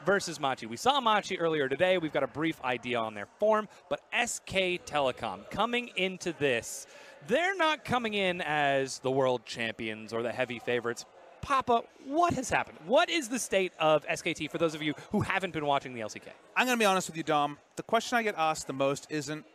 versus Machi. We saw Machi earlier today. We've got a brief idea on their form, but SK Telecom coming into this, they're not coming in as the world champions or the heavy favorites. Papa, what has happened? What is the state of SKT for those of you who haven't been watching the LCK? I'm going to be honest with you, Dom. The question I get asked the most isn't,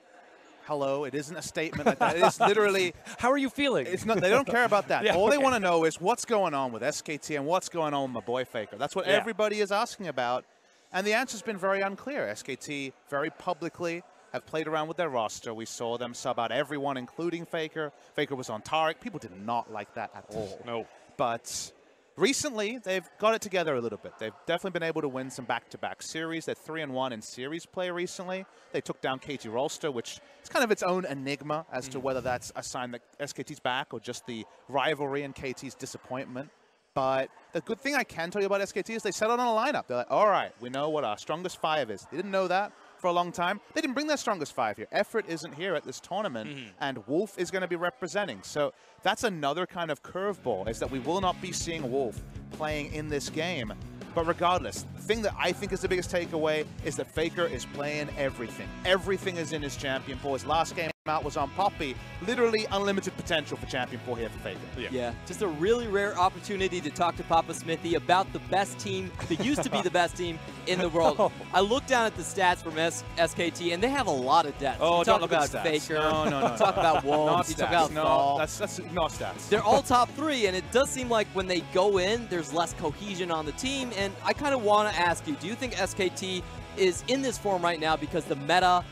hello, it isn't a statement like that. It is literally, how are you feeling? It's not. They don't care about that. Yeah, All okay. they want to know is what's going on with SKT and what's going on with my boy FLICKR. That's what everybody is asking about. And the answer's been very unclear. SKT very publicly have played around with their roster. We saw them sub out everyone, including FLICKR. FLICKR was on Tarek. People did not like that at all. No. But recently, they've got it together a little bit. They've definitely been able to win some back-to-back series. They're 3-1 in series play recently. They took down KT Rolster, which is kind of its own enigma as to whether that's a sign that SKT's back or just the rivalry and KT's disappointment. But the good thing I can tell you about SKT is they settled on a lineup. They're like, all right, we know what our strongest five is. They didn't know that for a long time. They didn't bring their strongest five here. Effort isn't here at this tournament, and Wolf is going to be representing. So that's another kind of curveball, is that we will not be seeing Wolf playing in this game. But regardless, the thing that I think is the biggest takeaway is that FLICKR is playing everything. Everything is in his champion pool. His last game out was on Poppy. Literally unlimited potential for champion pool here for FLICKR. Yeah, just a really rare opportunity to talk to Papa Smithy about the best team that used to be the best team in the world. I looked down at the stats from SKT, and they have a lot of depth. Oh, talk don't look about at the stats. FLICKR. No. Talk about Wolf. You talk about no, that's not stats. They're all top three, and it does seem like when they go in, there's less cohesion on the team. And I kind of want to ask you, do you think SKT is in this form right now because the meta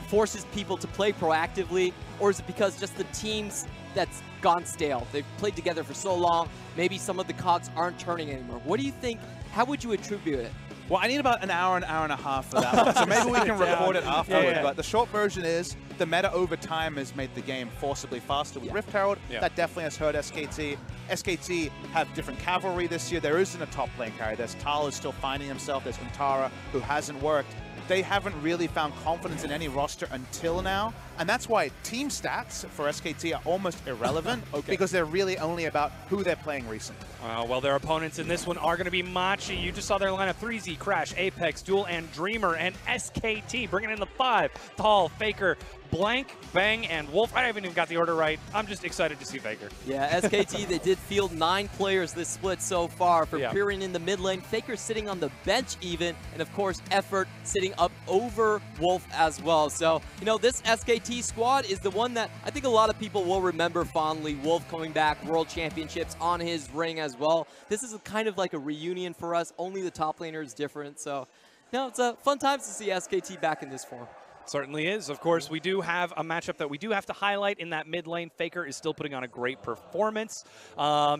forces people to play proactively, or is it because just the teams that's gone stale? They've played together for so long, maybe some of the cogs aren't turning anymore. What do you think? How would you attribute it? Well, I need about an hour and a half for that one, so maybe we can record it afterward. But the short version is the meta over time has made the game forcibly faster with Rift Herald. That definitely has hurt SKT. SKT have different cavalry this year. There isn't a top lane carry. There's Tal who's still finding himself. There's Huntara who hasn't worked. They haven't really found confidence in any roster until now. And that's why team stats for SKT are almost irrelevant because they're really only about who they're playing recently. Well, their opponents in this one are going to be Machi. You just saw their lineup: 3Z, Crash, Apex, Duel, and Dreamer, and SKT bringing in the 5. Tal, FLICKR, Blank, Bang, and Wolf. I haven't even got the order right. I'm just excited to see FLICKR. Yeah, SKT, they did field 9 players this split so far for Pyrion in the mid lane. FLICKR sitting on the bench even, and of course, Effort sitting up over Wolf as well. So, you know, this SKT squad is the one that I think a lot of people will remember fondly. Wolf coming back, World Championships on his ring as well. This is kind of like a reunion for us. Only the top laner is different. So, no, it's a fun times to see SKT back in this form. Certainly is. Of course, we do have a matchup that we do have to highlight in that mid lane. FLICKR is still putting on a great performance.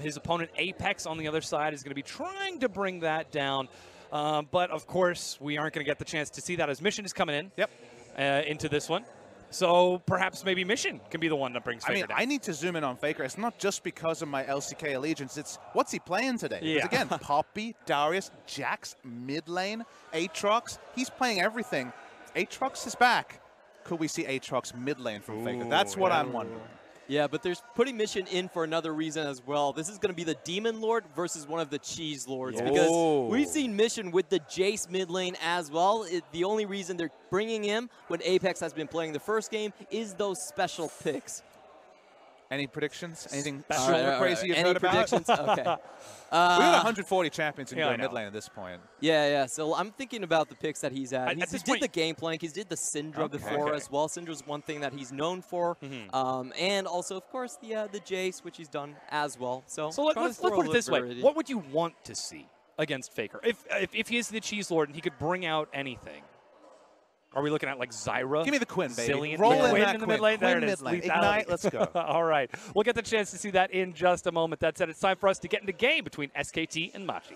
His opponent, Apex, on the other side, is going to be trying to bring that down. But, of course, we aren't going to get the chance to see that as Mission is coming in into this one. So perhaps maybe Mission can be the one that brings FLICKR down. I need to zoom in on FLICKR. It's not just because of my LCK allegiance. It's what's he playing today? Because again, Poppy, Darius, Jax, mid lane, Aatrox. He's playing everything. Aatrox is back. Could we see Aatrox mid lane from FLICKR? That's what I'm wondering. Yeah, but there's putting Mission in for another reason as well. This is going to be the Demon Lord versus one of the Cheese Lords. Because we've seen Mission with the Jace mid lane as well. The only reason they're bringing him when Apex has been playing the first game is those special picks. Any predictions? Anything super crazy you've heard about? Any predictions? Okay. We got 140 champions in mid lane at this point. Yeah. So I'm thinking about the picks that he's at. He did the Gangplank. He did the Syndra before as well. Syndra's one thing that he's known for. And also, of course, the Jace, which he's done as well. So let's put it this way. What would you want to see against FLICKR? If he is the Cheese Lord and he could bring out anything? Are we looking at like Zyra? Give me the Quinn, baby. Zillion? Roll in that in the mid lane. There it is. Ignite, let's go. All right. We'll get the chance to see that in just a moment. That said, it's time for us to get into game between SKT and Machi.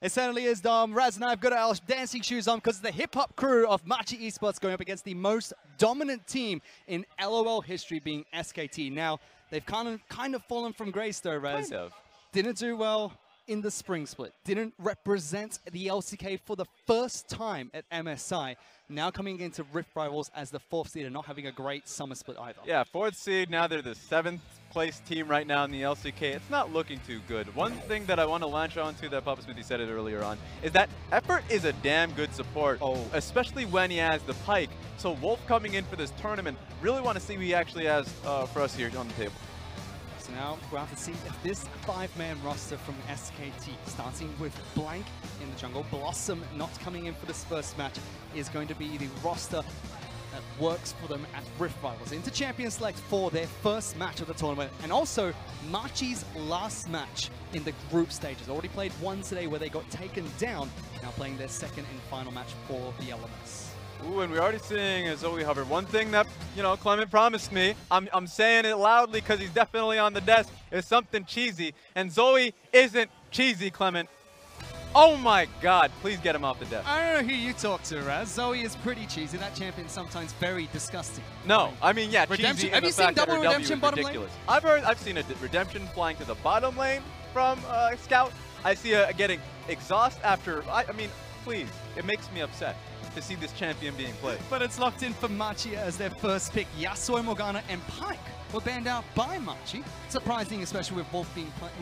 It certainly is, Dom. Raz and I have got our dancing shoes on because the hip-hop crew of Machi Esports going up against the most dominant team in LOL history, being SKT. Now, they've kind of fallen from grace, though, Raz. Kind of. Didn't do well in the spring split, didn't represent the LCK for the first time at MSI, now coming into Rift Rivals as the 4th seed and not having a great summer split either. Yeah, 4th seed, now they're the 7th place team right now in the LCK. It's not looking too good. One thing that I want to latch on to that Papa Smithy said it earlier on is that Effort is a damn good support, especially when he has the Pyke. So Wolf coming in for this tournament, really want to see what he actually has for us here on the table. So now we'll have to see if this 5-man roster from SKT, starting with Blank in the jungle, Blossom not coming in for this first match, is going to be the roster that works for them at Rift Rivals. Into Champion Select for their first match of the tournament, and also Machi's last match in the group stages. Already played one today where they got taken down, now playing their second and final match for the LMS. Ooh, and we're already seeing Zoe hover. One thing that, you know, Clement promised me, I'm saying it loudly because he's definitely on the desk, is something cheesy. And Zoe isn't cheesy, Clement. Oh my god, please get him off the desk. I don't know who you talk to, Raz. Zoe is pretty cheesy. That champion's sometimes very disgusting. No, I mean, yeah, Redemption. cheesy. Have you seen Double Redemption bottom lane? I've seen a Redemption flying to the bottom lane from Scout. I see a getting exhaust after, I mean, please, it makes me upset to see this champion being played. But it's locked in for Machi as their first pick. Yasuo, Morgana, and Pyke were banned out by Machi. Surprising, especially with Wolf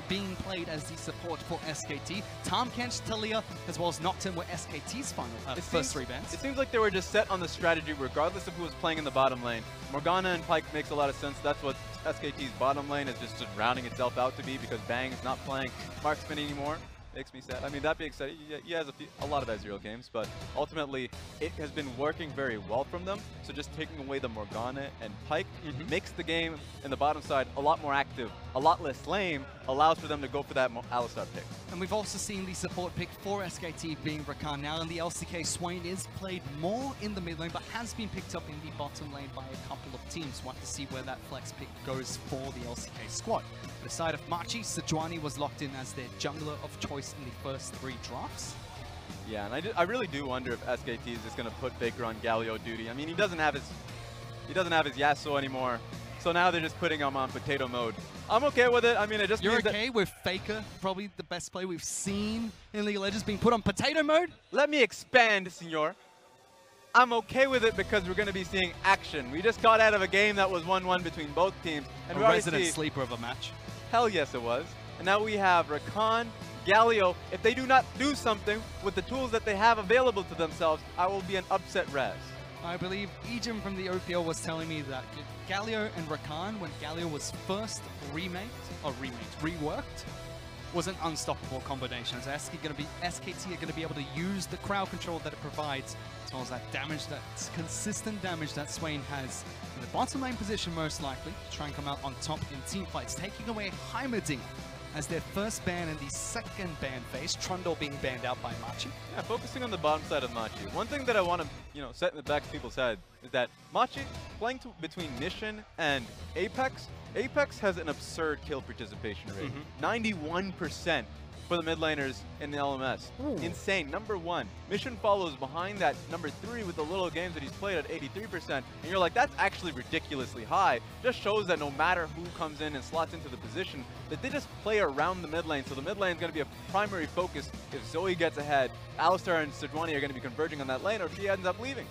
being played as the support for SKT. Tahm Kench, Taliyah, as well as Nocturne were SKT's final first 3 bans. It seems like they were just set on the strategy regardless of who was playing in the bottom lane. Morgana and Pyke makes a lot of sense. That's what SKT's bottom lane is just rounding itself out to be, because Bang is not playing Marksman anymore. Makes me sad. I mean, that being said, he has a lot of Ezreal games, but ultimately it has been working very well from them. So just taking away the Morgana and Pyke makes the game in the bottom side a lot more active, a lot less lame, allows for them to go for that Alistar pick. And we've also seen the support pick for SKT being Rakan. Now in the LCK, Swain is played more in the mid lane, but has been picked up in the bottom lane by a couple of teams. We'll have to see where that flex pick goes for the LCK squad. On the side of Machi, Sejuani was locked in as their jungler of choice in the first 3 drafts. Yeah, and I really do wonder if SKT is just going to put FLICKR on Galio duty. I mean, he doesn't have his Yasuo anymore, so now they're just putting him on potato mode. I'm okay with it. I mean, it just You're means okay with FLICKR, probably the best play we've seen in League of Legends, being put on potato mode? Let me expand, senor. I'm okay with it because we're going to be seeing action. We just got out of a game that was 1-1 between both teams, and we already resident sleeper of a match. Hell yes, it was. And now we have Rakan, Galio. If they do not do something with the tools that they have available to themselves, I will be an upset Raz. I believe Ejim from the OPL was telling me that Galio and Rakan, when Galio was first reworked, was an unstoppable combination. So SKT are going to be able to use the crowd control that it provides, as well as that damage, that consistent damage that Swain has in the bottom lane position, most likely, to try and come out on top in team fights, taking away Heimerdinger as their first ban in the second ban phase, Trundle being banned out by Machi. Yeah, focusing on the bottom side of Machi. One thing that I want to, set in the back of people's head is that Machi, playing between Mission and Apex, Apex has an absurd kill participation rate. 91% for the mid laners in the LMS. Ooh. Insane. Number 1. Mission follows behind that number 3 with the little games that he's played at 83%. And you're like, that's actually ridiculously high. Just shows that no matter who comes in and slots into the position, that they just play around the mid lane. So the mid lane is going to be a primary focus. If Zoe gets ahead, Alistar and Sejuani are going to be converging on that lane, or if she ends up leaving.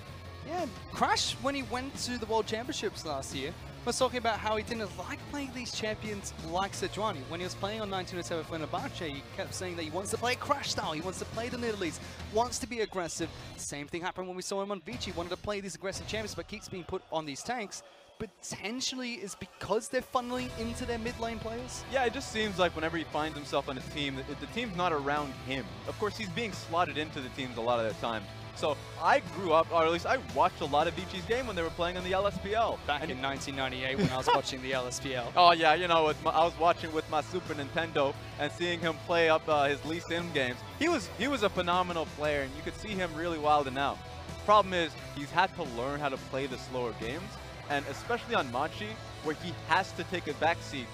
Yeah, Crash, when he went to the World Championships last year, was talking about how he didn't like playing these champions like Sejuani. When he was playing on 1907 Fenerbahce, he kept saying that he wants to play Crash style, he wants to play the Nidalee, wants to be aggressive. Same thing happened when we saw him on Vici. He wanted to play these aggressive champions, but keeps being put on these tanks. Potentially is because they're funneling into their mid lane players? Yeah, it just seems like whenever he finds himself on a team, the team's not around him. Of course, he's being slotted into the teams a lot of the time. So I grew up, or at least I watched a lot of Vici's game when they were playing on the LSPL. Back in 1998 when I was watching the LSPL. Oh yeah, I was watching with my Super Nintendo and seeing him play up his Lee Sin games. He was a phenomenal player, and you could see him really wilding out. Problem is, he's had to learn how to play the slower games, and especially on Machi, where he has to take a backseat,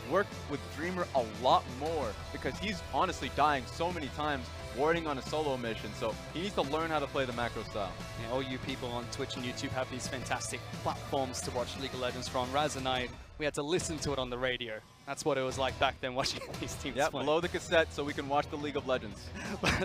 work with Dreamer a lot more, because he's honestly dying so many times warding on a solo mission, so he needs to learn how to play the macro style. Yeah, all you people on Twitch and YouTube have these fantastic platforms to watch League of Legends from. Raz and I, we had to listen to it on the radio. That's what it was like back then watching these teams Yeah, play. below the cassette so we can watch the League of Legends.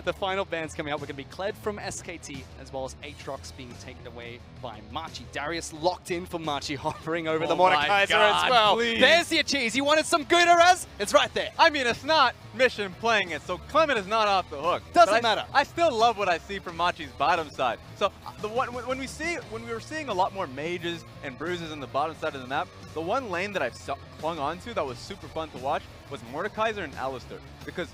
The final bands coming up, we're going to be Kled from SKT, as well as Aatrox being taken away by Machi. Darius locked in for Machi, hovering over the Mordekaiser as well. Please. There's your cheese. You wanted some good, Araz? It's right there. I mean, it's not Mission playing it, so Clement is not off the hook. Doesn't matter. I still love what I see from Machi's bottom side. So the one when we were seeing a lot more mages and bruises in the bottom side of the map, the one lane that I've clung onto that was super fun to watch was Mordekaiser and Alistar, because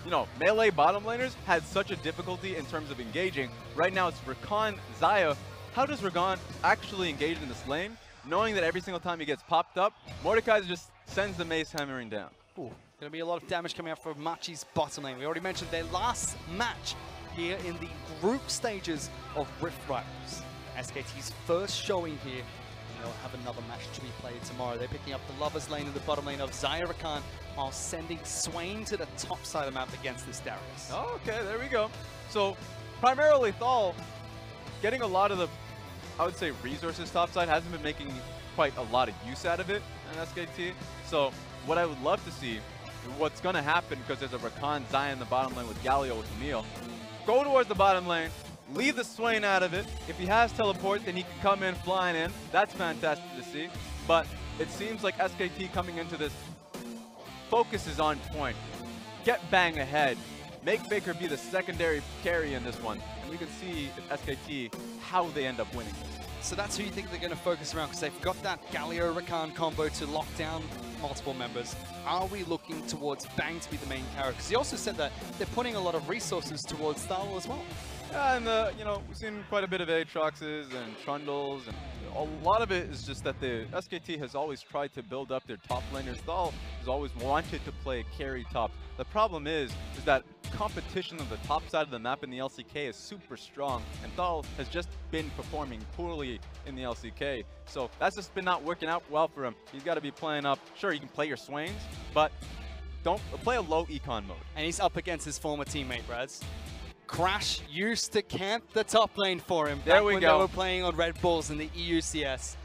you know, melee bottom laners had such a difficulty in terms of engaging. Right now it's Rakan, Xayah. How does Rakan actually engage in this lane, knowing that every single time he gets popped up, Mordekaiser just sends the mace hammering down? Ooh, going to be a lot of damage coming out from Machi's bottom lane. We already mentioned their last match here in the group stages of Rift Rivals. SKT's first showing here. They'll have another match to be played tomorrow. They're picking up the Lovers lane in the bottom lane of Xayah Rakan, while sending Swain to the top side of the map against this Darius. Oh, okay, there we go. So primarily Thal getting a lot of the, I would say, resources topside, hasn't been making quite a lot of use out of it in SKT. So what I would love to see, what's going to happen, because there's a Rakan Xayah in the bottom lane with Galio with Camille, go towards the bottom lane, leave the Swain out of it. If he has teleport, then he can come in flying in. That's fantastic to see. But it seems like SKT coming into this, focus is on point. Get Bang ahead. Make FLICKR be the secondary carry in this one. And we can see at SKT how they end up winning this. So that's who you think they're going to focus around, because they've got that Galio-Rakan combo to lock down multiple members. Are we looking towards Bang to be the main character? Because he also said that they're putting a lot of resources towards Thal as well. Yeah, and you know, we've seen quite a bit of Aatroxes and Trundles, and a lot of it is just that the SKT has always tried to build up their top laners. Thal has always wanted to play carry top. The problem is that competition on the top side of the map in the LCK is super strong, and Thal has just been performing poorly in the LCK. So that's just been not working out well for him. He's got to be playing up. Sure, you can play your Swains, but don't play a low econ mode. And he's up against his former teammate, Raz. Crash used to camp the top lane for him there back we when go. they were playing on Red Bulls in the EUCS.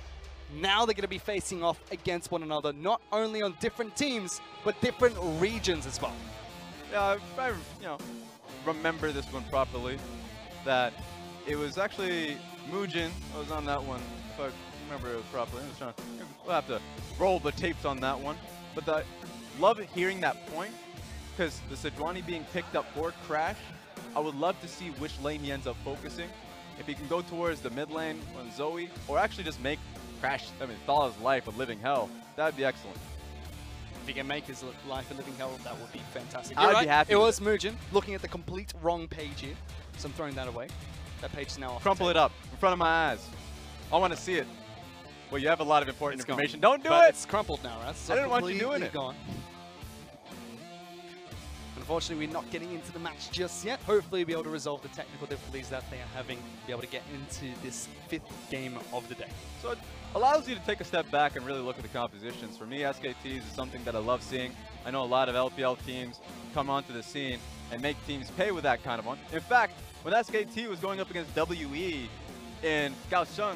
Now they're going to be facing off against one another, not only on different teams, but different regions as well. Yeah, if I remember this one properly, that it was actually Muujin that was on that one, if I remember it properly. We'll have to roll the tapes on that one. But I love hearing that point, because the Sejuani being picked up for Crash, I would love to see which lane he ends up focusing. If he can go towards the mid lane on Zoe, or actually just make Crash, Thal's life a living hell, that'd be excellent. If he can make his life a living hell, that would be fantastic. I'd be happy. It was Muujin looking at the complete wrong page here, so I'm throwing that away. That page is now off. Crumple it up in front of my eyes. I want to see it. Well, you have a lot of important It's information. gone. Don't do But it! It's crumpled now, Raz. So I didn't want you completely doing it. Gone. Unfortunately, we're not getting into the match just yet. Hopefully, we'll be able to resolve the technical difficulties that they are having, be able to get into this 5th game of the day. So it allows you to take a step back and really look at the compositions. For me, SKTs is something that I love seeing. I know a lot of LPL teams come onto the scene and make teams pay with that kind of one. In fact, when SKT was going up against WE in Kaohsiung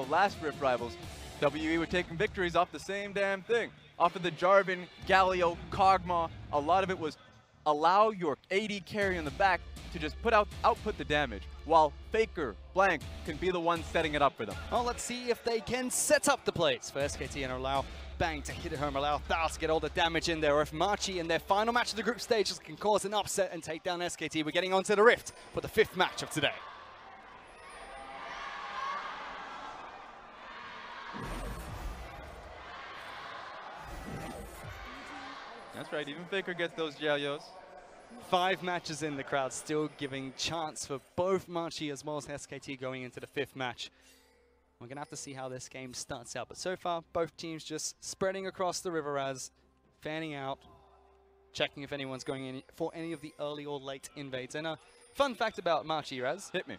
last Rift Rivals, WE were taking victories off the same damn thing. Off of the Jarvan, Galio, Kog'Maw, a lot of it was allow your AD carry in the back to just output the damage, while FLICKR, Blank, can be the one setting it up for them. Well, let's see if they can set up the plays for SKT and allow Bang to hit it home, allow Thal to get all the damage in there, or if Machi in their final match of the group stages can cause an upset and take down SKT. We're getting onto the Rift for the 5th match of today. That's right, even FLICKR gets those Jayos. 5 matches in, the crowd still giving chance for both Machi as well as SKT going into the 5th match. We're going to have to see how this game starts out. But so far, both teams just spreading across the river as fanning out, checking if anyone's going in for any of the early or late invades. And a fun fact about Machi, Raz. Hit me.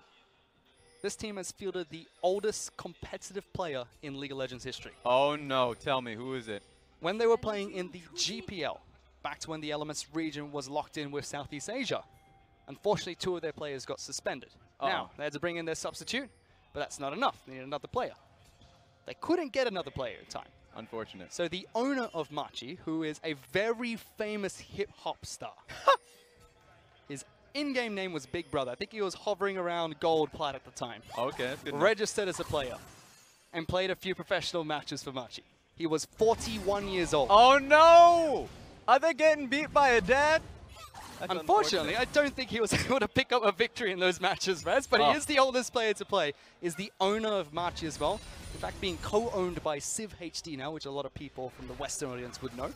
This team has fielded the oldest competitive player in League of Legends history. Oh no, tell me, who is it? When they were playing in the GPL, back to when the LMS region was locked in with Southeast Asia, unfortunately 2 of their players got suspended. Now, they had to bring in their substitute, but that's not enough. They need another player. They couldn't get another player in time. Unfortunate. So the owner of Machi, who is a very famous hip-hop star, his in-game name was Big Brother. I think he was hovering around gold plat at the time. Okay, that's good. Registered as a player and played a few professional matches for Machi. He was 41 years old. Oh no! Are they getting beat by a dad? That's Unfortunately, I don't think he was able to pick up a victory in those matches, Rez, but he is the oldest player to play, is the owner of Machi as well. In fact, being co-owned by Civ HD now, which a lot of people from the Western audience would know.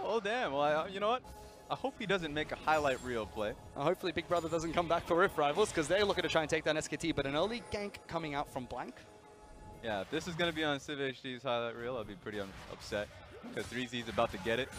Oh, damn. Well, you know what? I hope he doesn't make a highlight reel play. Hopefully Big Brother doesn't come back for Rift Rivals, because they're looking to try and take down SKT, but an early gank coming out from Blank. Yeah, if this is going to be on Civ HD's highlight reel, I'll be pretty upset, because 3Z's about to get it.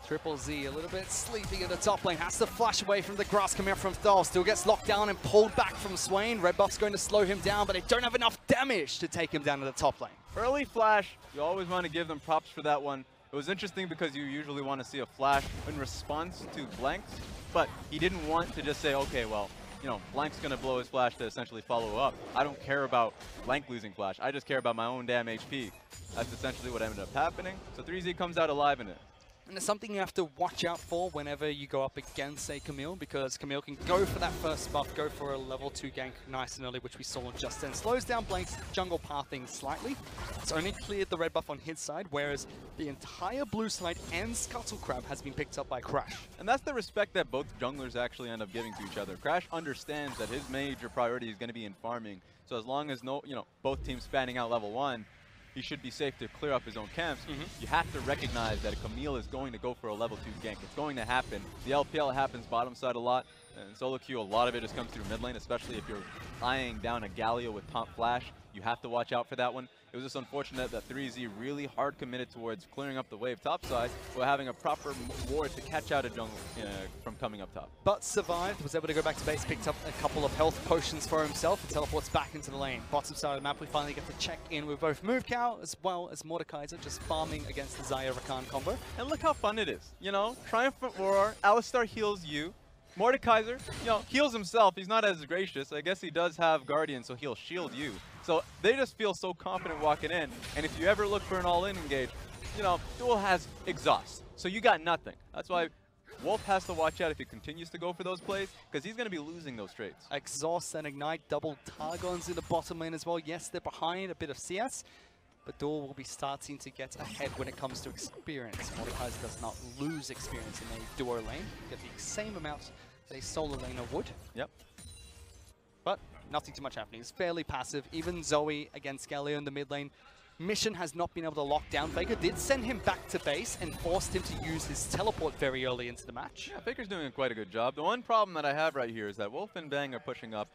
Triple Z a little bit sleeping in the top lane, has to flash away from the grass coming up from Thal, still gets locked down and pulled back from Swain. Red buff's going to slow him down, but they don't have enough damage to take him down to the top lane. Early flash, you always want to give them props for that one. It was interesting because you usually want to see a flash in response to Blank's, but he didn't want to just say, okay, well, you know, Blank's going to blow his flash to essentially follow up. I don't care about Blank losing flash. I just care about my own damn HP. That's essentially what ended up happening. So 3Z comes out alive in it. And it's something you have to watch out for whenever you go up against a Camille, because Camille can go for that first buff, go for a level 2 gank nice and early, which we saw just then. Slows down Blank's jungle pathing slightly. It's only cleared the red buff on his side, whereas the entire blue side and Scuttle Crab has been picked up by Crash. And that's the respect that both junglers actually end up giving to each other. Crash understands that his major priority is going to be in farming, so as long as both teams spanning out level 1, he should be safe to clear up his own camps. You have to recognize that a Camille is going to go for a level 2 gank. It's going to happen. The LPL happens bottom side a lot, and solo queue, a lot of it just comes through mid lane, especially if you're eyeing down a Galio with Taunt Flash. You have to watch out for that one. It was just unfortunate that 3Z really hard committed towards clearing up the wave topside while having a proper ward to catch out a jungle from coming up top. But survived, was able to go back to base, picked up a couple of health potions for himself and teleports back into the lane. Bottom side of the map, we finally get to check in with both Movecow as well as Mordekaiser, just farming against the Xayah Rakan combo. And look how fun it is. You know, Triumphant Roar, Alistar heals you. Mordekaiser, heals himself. He's not as gracious. I guess he does have Guardian, so he'll shield you. So they just feel so confident walking in. And if you ever look for an all-in engage, Duel has Exhaust. So you got nothing. That's why Wolf has to watch out if he continues to go for those plays, because he's going to be losing those trades. Exhaust and Ignite, double Targons in the bottom lane as well. Yes, they're behind a bit of CS, but Duel will be starting to get ahead when it comes to experience. Mordekaiser does not lose experience in a duo lane. Get the same amount as a solo laner would. Yep. But nothing too much happening. It's fairly passive. Even Zoe against Galio in the mid lane. Mission has not been able to lock down. FLICKR did send him back to base and forced him to use his teleport very early into the match. Yeah, FLICKR's doing quite a good job. The one problem that I have right here is that Wolf and Bang are pushing up.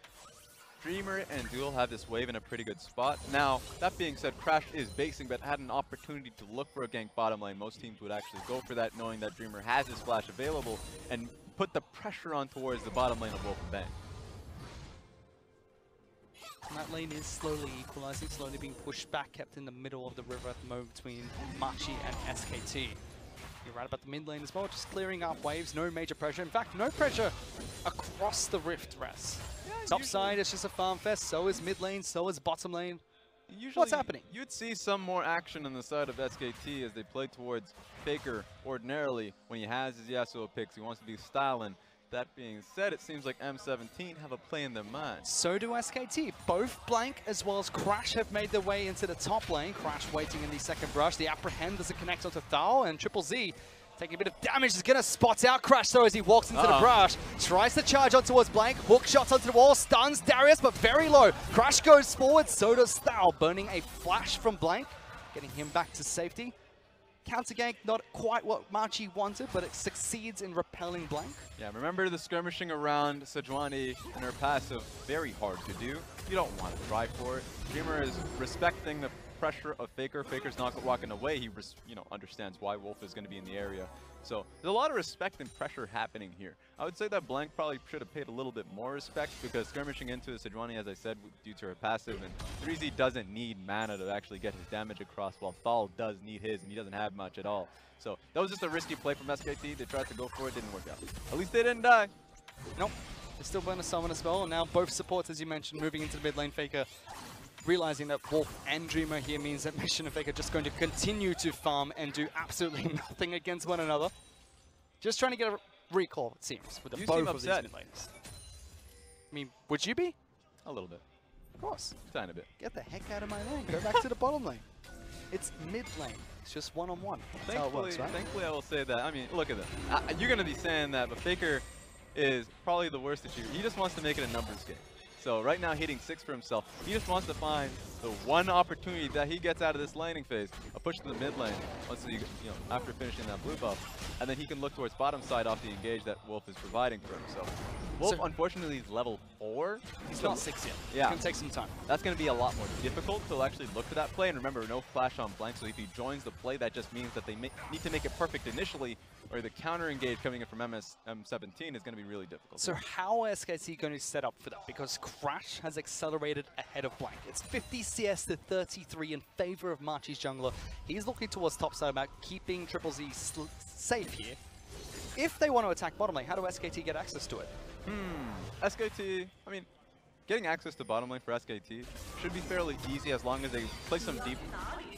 Dreamer and Duel have this wave in a pretty good spot. Now, that being said, Crash is basing, but had an opportunity to look for a gank bottom lane. Most teams would actually go for that, knowing that Dreamer has his flash available, and put the pressure on towards the bottom lane of Wolf and Bang. And that lane is slowly equalizing, slowly being pushed back, kept in the middle of the river at the moment between Machi and SKT. You're right about the mid lane as well, just clearing up waves, no major pressure. In fact, no pressure across the Rift Rest. Top side is just a farm fest, so is mid lane, so is bottom lane. Usually, what's happening? You'd see some more action on the side of SKT as they play towards FLICKR ordinarily when he has his Yasuo picks. He wants to be styling. That being said, it seems like M17 have a play in their mind. So do SKT. Both Blank as well as Crash have made their way into the top lane. Crash waiting in the second brush. The Apprehend doesn't connect onto Thal, and Triple Z taking a bit of damage is going to spot out Crash though as he walks into the brush. Tries to charge on towards Blank. Hook shots onto the wall. Stuns Darius, but very low. Crash goes forward. So does Thal, burning a flash from Blank, getting him back to safety. Counter gank, not quite what Machi wanted, but it succeeds in repelling Blank. Yeah, remember the skirmishing around Sejuani and her passive, very hard to do. You don't want to try for it. Dreamer is respecting the pressure of FLICKR. FLICKR's not walking away. He understands why Wolf is going to be in the area. So there's a lot of respect and pressure happening here. I would say that Blank probably should have paid a little bit more respect, because skirmishing into Sejuani, as I said, due to her passive, and 3Z doesn't need mana to actually get his damage across, while Thal does need his, and he doesn't have much at all. So that was just a risky play from SKT. They tried to go for it, didn't work out. At least they didn't die. Nope. They still burn a summon as well, and now both supports, as you mentioned, moving into the mid lane. FLICKR realizing that Wolf and Dreamer here means that Mission and Fake are just going to continue to farm and do absolutely nothing against one another. Just trying to get a recall, it seems, with the both of these mid laners. I mean, would you be? A little bit. Of course. Tiny bit. Get the heck out of my lane. Go back to the bottom lane. It's mid lane. It's just one-on-one. That's how it works, right? Thankfully, I will say that. I mean, look at this. You're going to be saying that, but FLICKR is probably the worst achiever. He just wants to make it a numbers game. So right now, hitting 6 for himself, he just wants to find the one opportunity that he gets out of this laning phase, a push to the mid lane, once he, after finishing that blue buff, and then he can look towards bottom side off the engage that Wolf is providing for him. So Wolf, unfortunately, is level 4. He's not 6 yet. Yeah. It's going to take some time. That's going to be a lot more difficult to actually look to that play. And remember, no flash on blank, so if he joins the play, that just means that they need to make it perfect initially, or the counter engage coming in from M17 is going to be really difficult. So how are SKT going to set up for that? Because Crash has accelerated ahead of Blank. It's 50 CS to 33 in favor of Machi's jungler. He's looking towards topside about keeping Triple Z safe here. If they want to attack bottom lane, how do SKT get access to it? SKT, I mean, getting access to bottom lane for SKT should be fairly easy as long as they play some deep,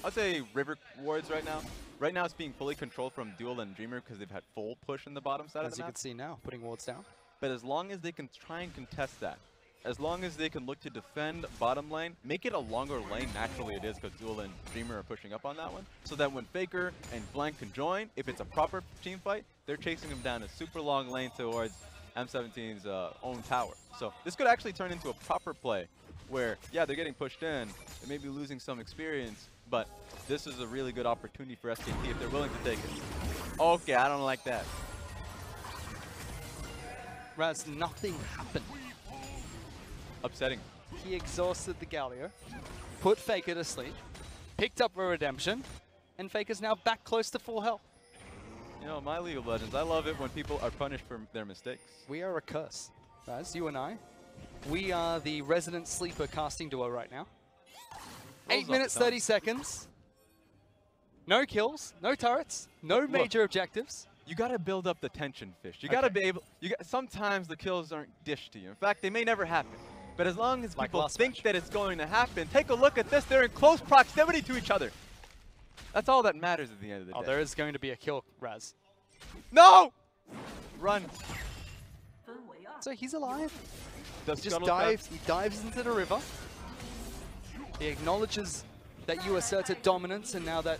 I'd say river wards right now. Right now it's being fully controlled from Duel and Dreamer because they've had full push in the bottom side of the map. As you can see now, putting wards down. But as long as they can try and contest that, as long as they can look to defend bottom lane, make it a longer lane, naturally it is because Duel and Dreamer are pushing up on that one, so that when FLICKR and Blank can join, if it's a proper team fight, they're chasing them down a super long lane towards M17's own tower. So this could actually turn into a proper play where, yeah, they're getting pushed in, they may be losing some experience, but this is a really good opportunity for SKT if they're willing to take it. Okay, I don't like that. Raz, nothing happened. Upsetting. He exhausted the Galio, put FLICKR to sleep, picked up a redemption, and FLICKR's now back close to full health. You know, my League of Legends, I love it when people are punished for their mistakes. We are a curse. Raz, you and I, we are the resident sleeper casting duo right now. 8 minutes, 30 seconds. No kills, no turrets, no major objectives. You gotta build up the tension, Fish. You gotta be able, sometimes the kills aren't dished to you. In fact, they may never happen. But as long as people think that it's going to happen, take a look at this. They're in close proximity to each other. That's all that matters at the end of the day. Oh, there is going to be a kill, Raz. No! Run. So he's alive. He just dives into the river. He acknowledges that you asserted dominance, and now that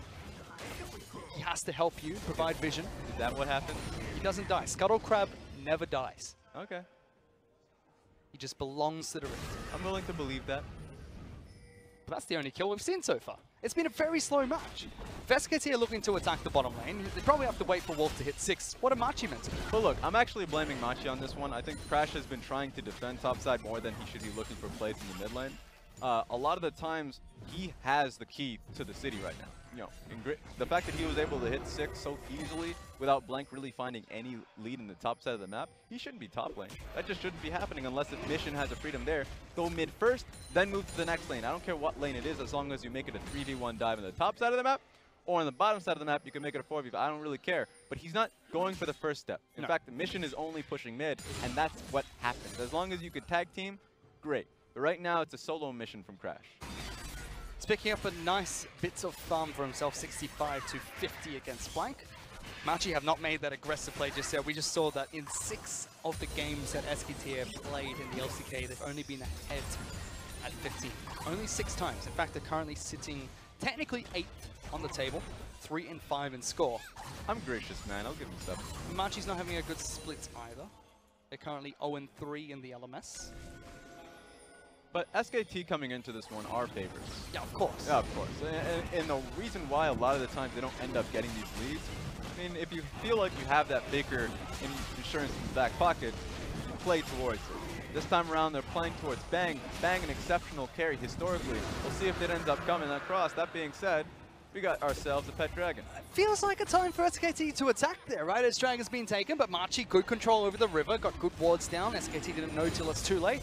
he has to help you, provide vision. Is that what happened? He doesn't die. Scuttle Crab never dies. Okay. He just belongs to the rift. I'm willing to believe that. But that's the only kill we've seen so far. It's been a very slow match. If SKT are looking to attack the bottom lane, they probably have to wait for Wolf to hit 6. What are Machi meant to do? But look, I'm actually blaming Machi on this one. I think Crash has been trying to defend topside more than he should be looking for plays in the mid lane. A lot of the times, he has the key to the city right now. You know, the fact that he was able to hit 6 so easily without Blank really finding any lead in the top side of the map, he shouldn't be top lane. That just shouldn't be happening unless the mission has a freedom there. Go mid first, then move to the next lane. I don't care what lane it is, as long as you make it a 3v1 dive in the top side of the map, or on the bottom side of the map, you can make it a 4v5. I don't really care. But he's not going for the first step. In fact, the mission is only pushing mid, and that's what happens. As long as you could tag team, great. But right now, it's a solo mission from Crash. He's picking up a nice bits of farm for himself, 65 to 50 against Blank. Machi have not made that aggressive play just yet. We just saw that in 6 of the games that SKT have played in the LCK, they've only been ahead at 15. Only 6 times. In fact, they're currently sitting technically 8th on the table, 3 and 5 in score. I'm gracious, man. I'll give him stuff. Machi's not having a good split either. They're currently 0 and 3 in the LMS. But SKT coming into this one are favorites. Yeah, of course. Yeah, of course. And the reason why a lot of the times they don't end up getting these leads, I mean, if you feel like you have that FLICKR insurance in the back pocket, play towards it. This time around, they're playing towards Bang. Bang, an exceptional carry historically. We'll see if it ends up coming across. That being said, we got ourselves a pet dragon. Feels like a time for SKT to attack there, right? As dragon's been taken, but Machi, good control over the river, got good wards down. SKT didn't know till it's too late.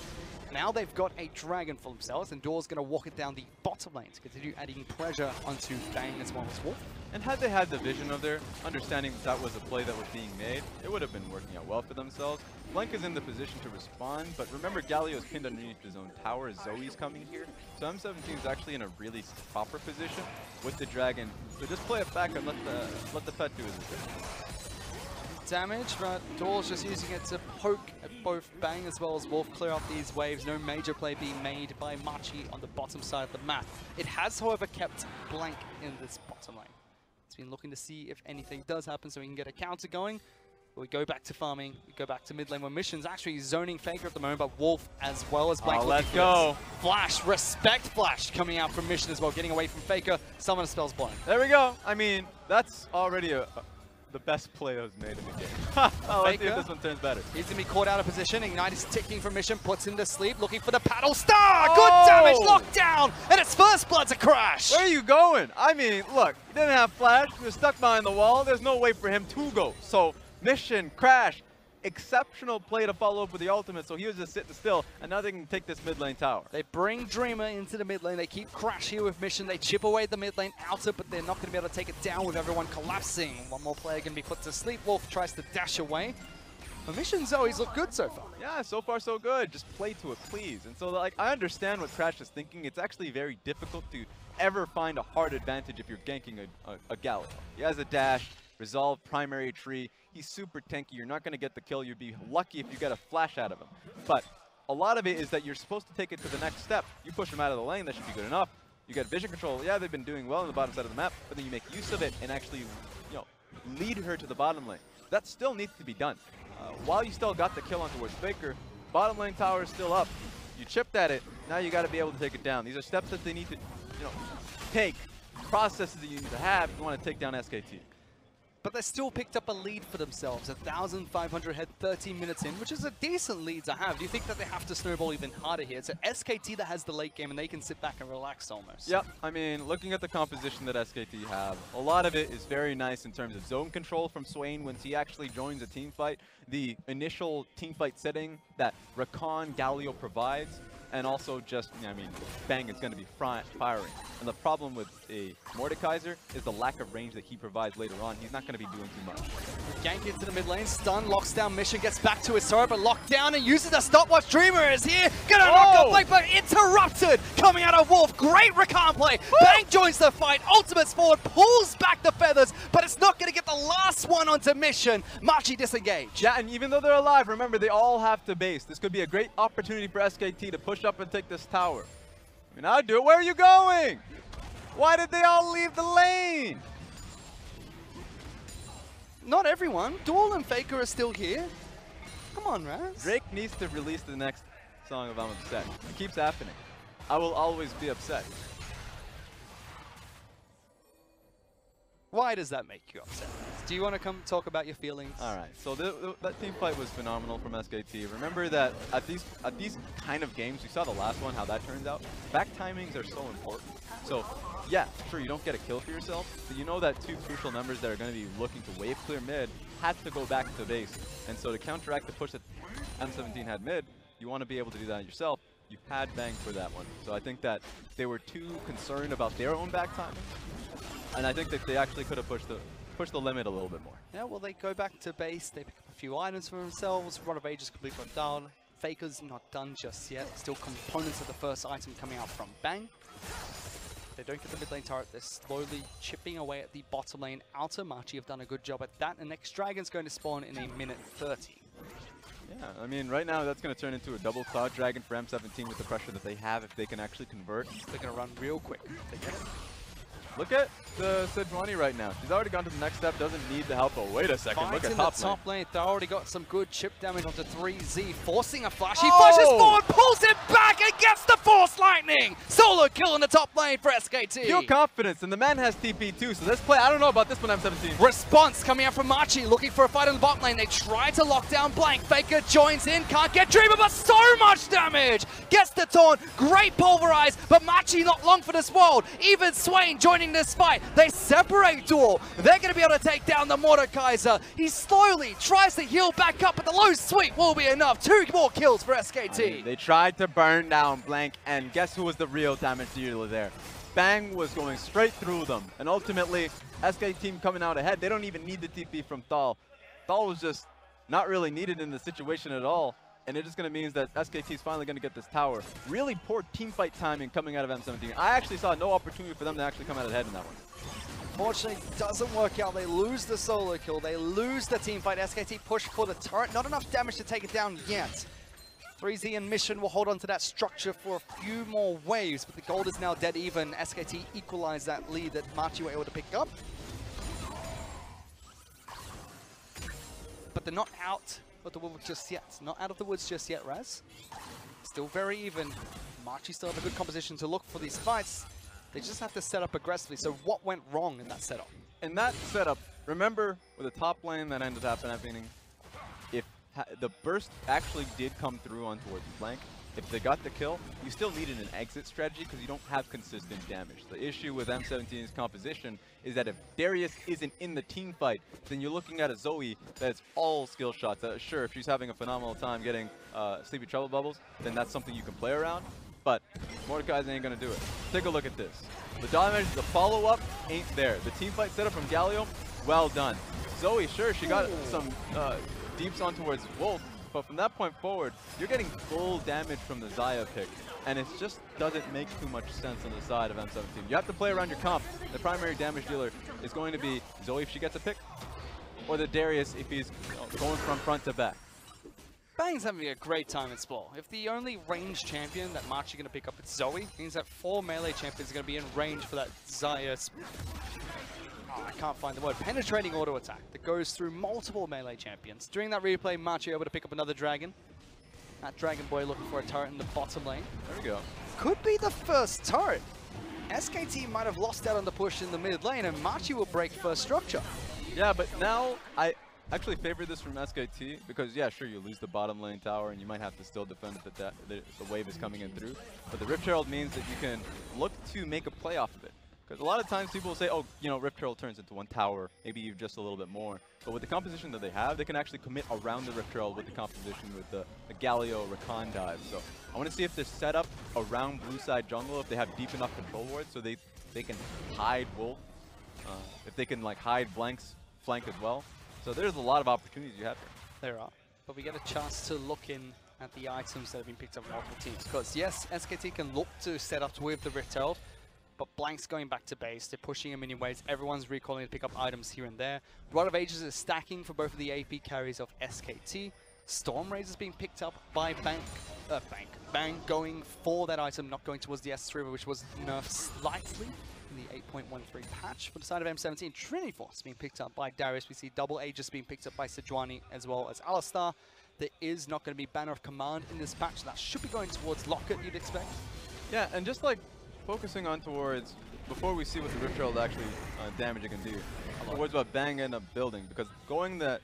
Now they've got a dragon for themselves, and Door's going to walk it down the bottom lane to continue adding pressure onto Bang as well as Wolf. And had they had the vision of their understanding that was a play that was being made, it would have been working out well for themselves. Blank is in the position to respond, but remember Galio's pinned underneath his own tower. Zoe's coming here. So M17 is actually in a really proper position with the dragon. So just play it back and let the pet do his thing. Damage, but Door's just using it to poke at both Bang as well as Wolf, clear out these waves. No major play being made by Machi on the bottom side of the map. It has, however, kept Blank in this bottom lane. It's been looking to see if anything does happen so we can get a counter going. We go back to farming, we go back to mid lane where Mission's actually zoning FLICKR at the moment, but Wolf as well as Blank. Let's go. Flash, respect Flash coming out from Mission as well, getting away from FLICKR. Summon spells blind. There we go. I mean, that's already the best play that was made in the game. Oh, let's see if this one turns better. He's going to be caught out of position. Ignite is ticking from Mission, puts him to sleep, looking for the paddle star. Good damage, locked down, and it's first blood to crash. Where are you going? I mean, look, he didn't have flash. He was stuck behind the wall. There's no way for him to go. So, Mission, crash. Exceptional play to follow up with the ultimate, so he was just sitting still, and now they can take this mid lane tower. They bring Dreamer into the mid lane, they keep Crash here with Mission, they chip away the mid lane outer, but they're not going to be able to take it down with everyone collapsing. One more player going to be put to sleep. Wolf tries to dash away. But Mission Zoe's look good so far. Yeah, so far so good. Just play to it, please. And so, like, I understand what Crash is thinking. It's actually very difficult to ever find a hard advantage if you're ganking a Galio. He has a dash, resolve, primary tree. He's super tanky. You're not going to get the kill. You'd be lucky if you get a flash out of him. But a lot of it is that you're supposed to take it to the next step. You push him out of the lane, that should be good enough. You get vision control. Yeah, they've been doing well on the bottom side of the map, but then you make use of it and actually, lead her to the bottom lane. That still needs to be done. While you still got the kill on towards FLICKR, bottom lane tower is still up. You chipped at it. Now you got to be able to take it down. These are steps that they need to, take. Processes that you need to have if you want to take down SKT. But they still picked up a lead for themselves. 1,500 head, 13 minutes in, which is a decent lead to have. Do you think that they have to snowball even harder here? It's an SKT that has the late game, and they can sit back and relax almost. Yep. I mean, looking at the composition that SKT have, a lot of it is very nice in terms of zone control from Swain once he actually joins a team fight. The initial team fight setting that Rakan Galio provides, and also just, Bang is going to be firing. And the problem with a Mordekaiser is the lack of range that he provides later on. He's not going to be doing too much. Gank into the mid lane, stun, locks down Mission, gets back to his turret, but locked down and uses the stopwatch. Dreamer is here, gonna knock up Blake, but interrupted coming out of Wolf. Great Rakan play. Bang joins the fight, ultimates forward, pulls back the feathers, but it's not going to get the last one onto Mission. Machi disengaged. Yeah, and even though they're alive, remember, they all have to base. This could be a great opportunity for SKT to push up and take this tower. I'll do it. Where are you going? Why did they all leave the lane? Not everyone. Duel and FLICKR are still here. Come on, Raz. Drake needs to release the next song of I'm Upset. It keeps happening. I will always be upset. Why does that make you upset? Do you want to come talk about your feelings? All right. So that team fight was phenomenal from SKT. Remember that at these kind of games, we saw the last one, how that turns out. Back timings are so important. So, yeah, sure, you don't get a kill for yourself, but you know that two crucial members that are going to be looking to wave clear mid had to go back to base. And so to counteract the push that M17 had mid, you want to be able to do that yourself. You had Bang for that one. So I think that they were too concerned about their own back timing. And I think that they actually could have pushed the limit a little bit more. Yeah, well, they go back to base, they pick up a few items for themselves. Rod of Age is completely down. FLICKR's not done just yet. Still components of the first item coming out from Bang. They don't get the mid lane turret. They're slowly chipping away at the bottom lane. Outer Machi have done a good job at that. And next Dragon's going to spawn in a minute 30. Yeah, I mean, right now that's going to turn into a double Cloud Dragon for M17 with the pressure that they have if they can actually convert. They're going to run real quick. They get it. Look at the Sejuani right now. She's already gone to the next step, doesn't need the help. But wait a second, look at top lane. They already got some good chip damage onto 3Z, forcing a flash. He flashes forward, pulls it back, and gets the Force Lightning. Solo kill in the top lane for SKT. Feel confidence, and the man has TP too, so let's play. I don't know about this one, M17. Response coming out from Machi, looking for a fight in the bottom lane. They try to lock down Blank. FLICKR joins in, can't get Dreamer, but so much damage. Gets the taunt, great pulverize, but Machi not long for this world. Even Swain joining this fight. They separate Duel. They're going to be able to take down the Mordekaiser. He slowly tries to heal back up, but the low sweep will be enough. 2 more kills for SKT. I mean, they tried to burn down Blank, and guess who was the real damage dealer there? Bang was going straight through them, and ultimately, SK team coming out ahead. They don't even need the TP from Thal. Thal was just not really needed in the situation at all, and it just going to mean that SKT is finally going to get this tower. Really poor team fight timing coming out of M17. I actually saw no opportunity for them to actually come out ahead in that one. Unfortunately, doesn't work out. They lose the solo kill. They lose the team fight. SKT push for the turret. Not enough damage to take it down yet. 3Z and Mission will hold on to that structure for a few more waves, but the gold is now dead even. SKT equalized that lead that Machi were able to pick up. But they're not out of the woods just yet. Not out of the woods just yet, Raz. Still very even. Machi still have a good composition to look for these fights. They just have to set up aggressively. So what went wrong in that setup? In that setup, remember with the top lane that ended up happening, if the burst actually did come through on towards Blank, if they got the kill, you still needed an exit strategy because you don't have consistent damage. The issue with M17's composition is that if Darius isn't in the team fight, then you're looking at a Zoe that's all skill shots. Sure, if she's having a phenomenal time getting Sleepy Trouble Bubbles, then that's something you can play around. But Mordekaiser ain't going to do it. Take a look at this. The damage, the follow-up ain't there. The team fight setup from Galio, well done. Zoe, sure, she got some deeps on towards Wolf, but from that point forward, you're getting full damage from the Xayah pick, and it just doesn't make too much sense on the side of M17. You have to play around your comp. The primary damage dealer is going to be Zoe if she gets a pick, or the Darius if he's going from front to back. Bang's having a great time in Spore. If the only range champion that Machi are going to pick up is Zoe, means that 4 melee champions are going to be in range for that Xayah. I can't find the word. Penetrating auto attack that goes through multiple melee champions. During that replay, Machi able to pick up another dragon. That Dragon Boy looking for a turret in the bottom lane. There we go. Could be the first turret. SKT might have lost out on the push in the mid lane, and Machi will break first structure. Yeah, but now I actually favor this from SKT because, yeah, sure, you lose the bottom lane tower and you might have to still defend if the wave is coming in through. But the Rift Herald means that you can look to make a play off of it. Because a lot of times people will say, oh, you know, Rift Herald turns into 1 tower, maybe even just a little bit more. But with the composition that they have, they can actually commit around the Rift Herald with the composition with the Galio Rakan dive. So I want to see if they're set up around blue side jungle, if they have deep enough control wards so they can hide Wolf, if they can like hide Blank's flank as well. So there's a lot of opportunities you have here. There are. But we get a chance to look in at the items that have been picked up by multiple teams. Because yes, SKT can look to set up with the Rift Herald, but Blank's going back to base. They're pushing him in ways. Everyone's recalling to pick up items here and there. Rod of Ages is stacking for both of the AP carries of SKT. Storm Razor's being picked up by Bang going for that item, not going towards the S River, which was nerfed slightly in the 8.13 patch. For the side of M17, Trinity Force being picked up by Darius. We see Double Aegis being picked up by Sejuani as well as Alistar. There is not going to be Banner of Command in this patch, so that should be going towards Locket, you'd expect. Yeah, and just like focusing on towards, before we see what the Rift Herald actually damage it can do, towards what Bang end up building, because going the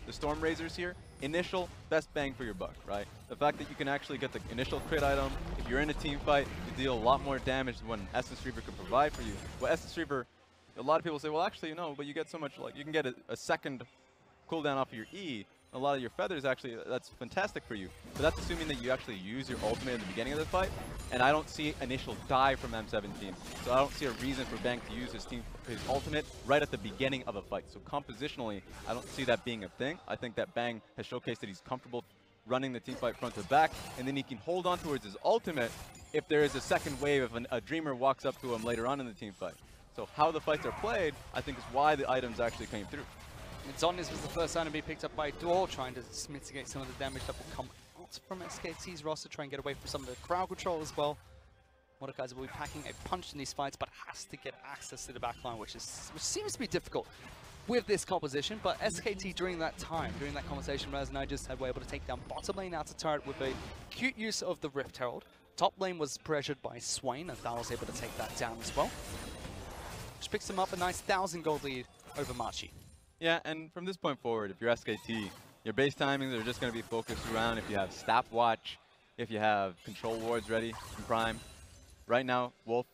Storm Razors here, initial, best bang for your buck, right? The fact that you can actually get the initial crit item, if you're in a team fight, you deal a lot more damage than what an Essence Reaver can provide for you. Well, Essence Reaver, a lot of people say, well, actually, no, but you get so much, like, you can get a second cooldown off of your E. A lot of your feathers, actually, that's fantastic for you. But that's assuming that you actually use your ultimate at the beginning of the fight, and I don't see initial dive from M17. So I don't see a reason for Bang to use his ultimate right at the beginning of a fight. So compositionally, I don't see that being a thing. I think that Bang has showcased that he's comfortable running the team fight front to back, and then he can hold on towards his ultimate if there is a second wave, if a Dreamer walks up to him later on in the team fight. So how the fights are played, I think, is why the items actually came through. Zonius was the first item to be picked up by Duel, trying to mitigate some of the damage that will come out from SKT's roster, try and get away from some of the crowd control as well. Mordekaiser will be packing a punch in these fights, but has to get access to the backline, which seems to be difficult with this composition. But SKT during that time, during that conversation, Raz and I just were able to take down bottom lane out to turret with a cute use of the Rift Herald. Top lane was pressured by Swain, and Thal was able to take that down as well. Which picks him up a nice 1,000 gold lead over Machi. Yeah, and from this point forward, if you're SKT, your base timings are just going to be focused around if you have Staff Watch, if you have Control Wards ready in Prime. Right now, Wolf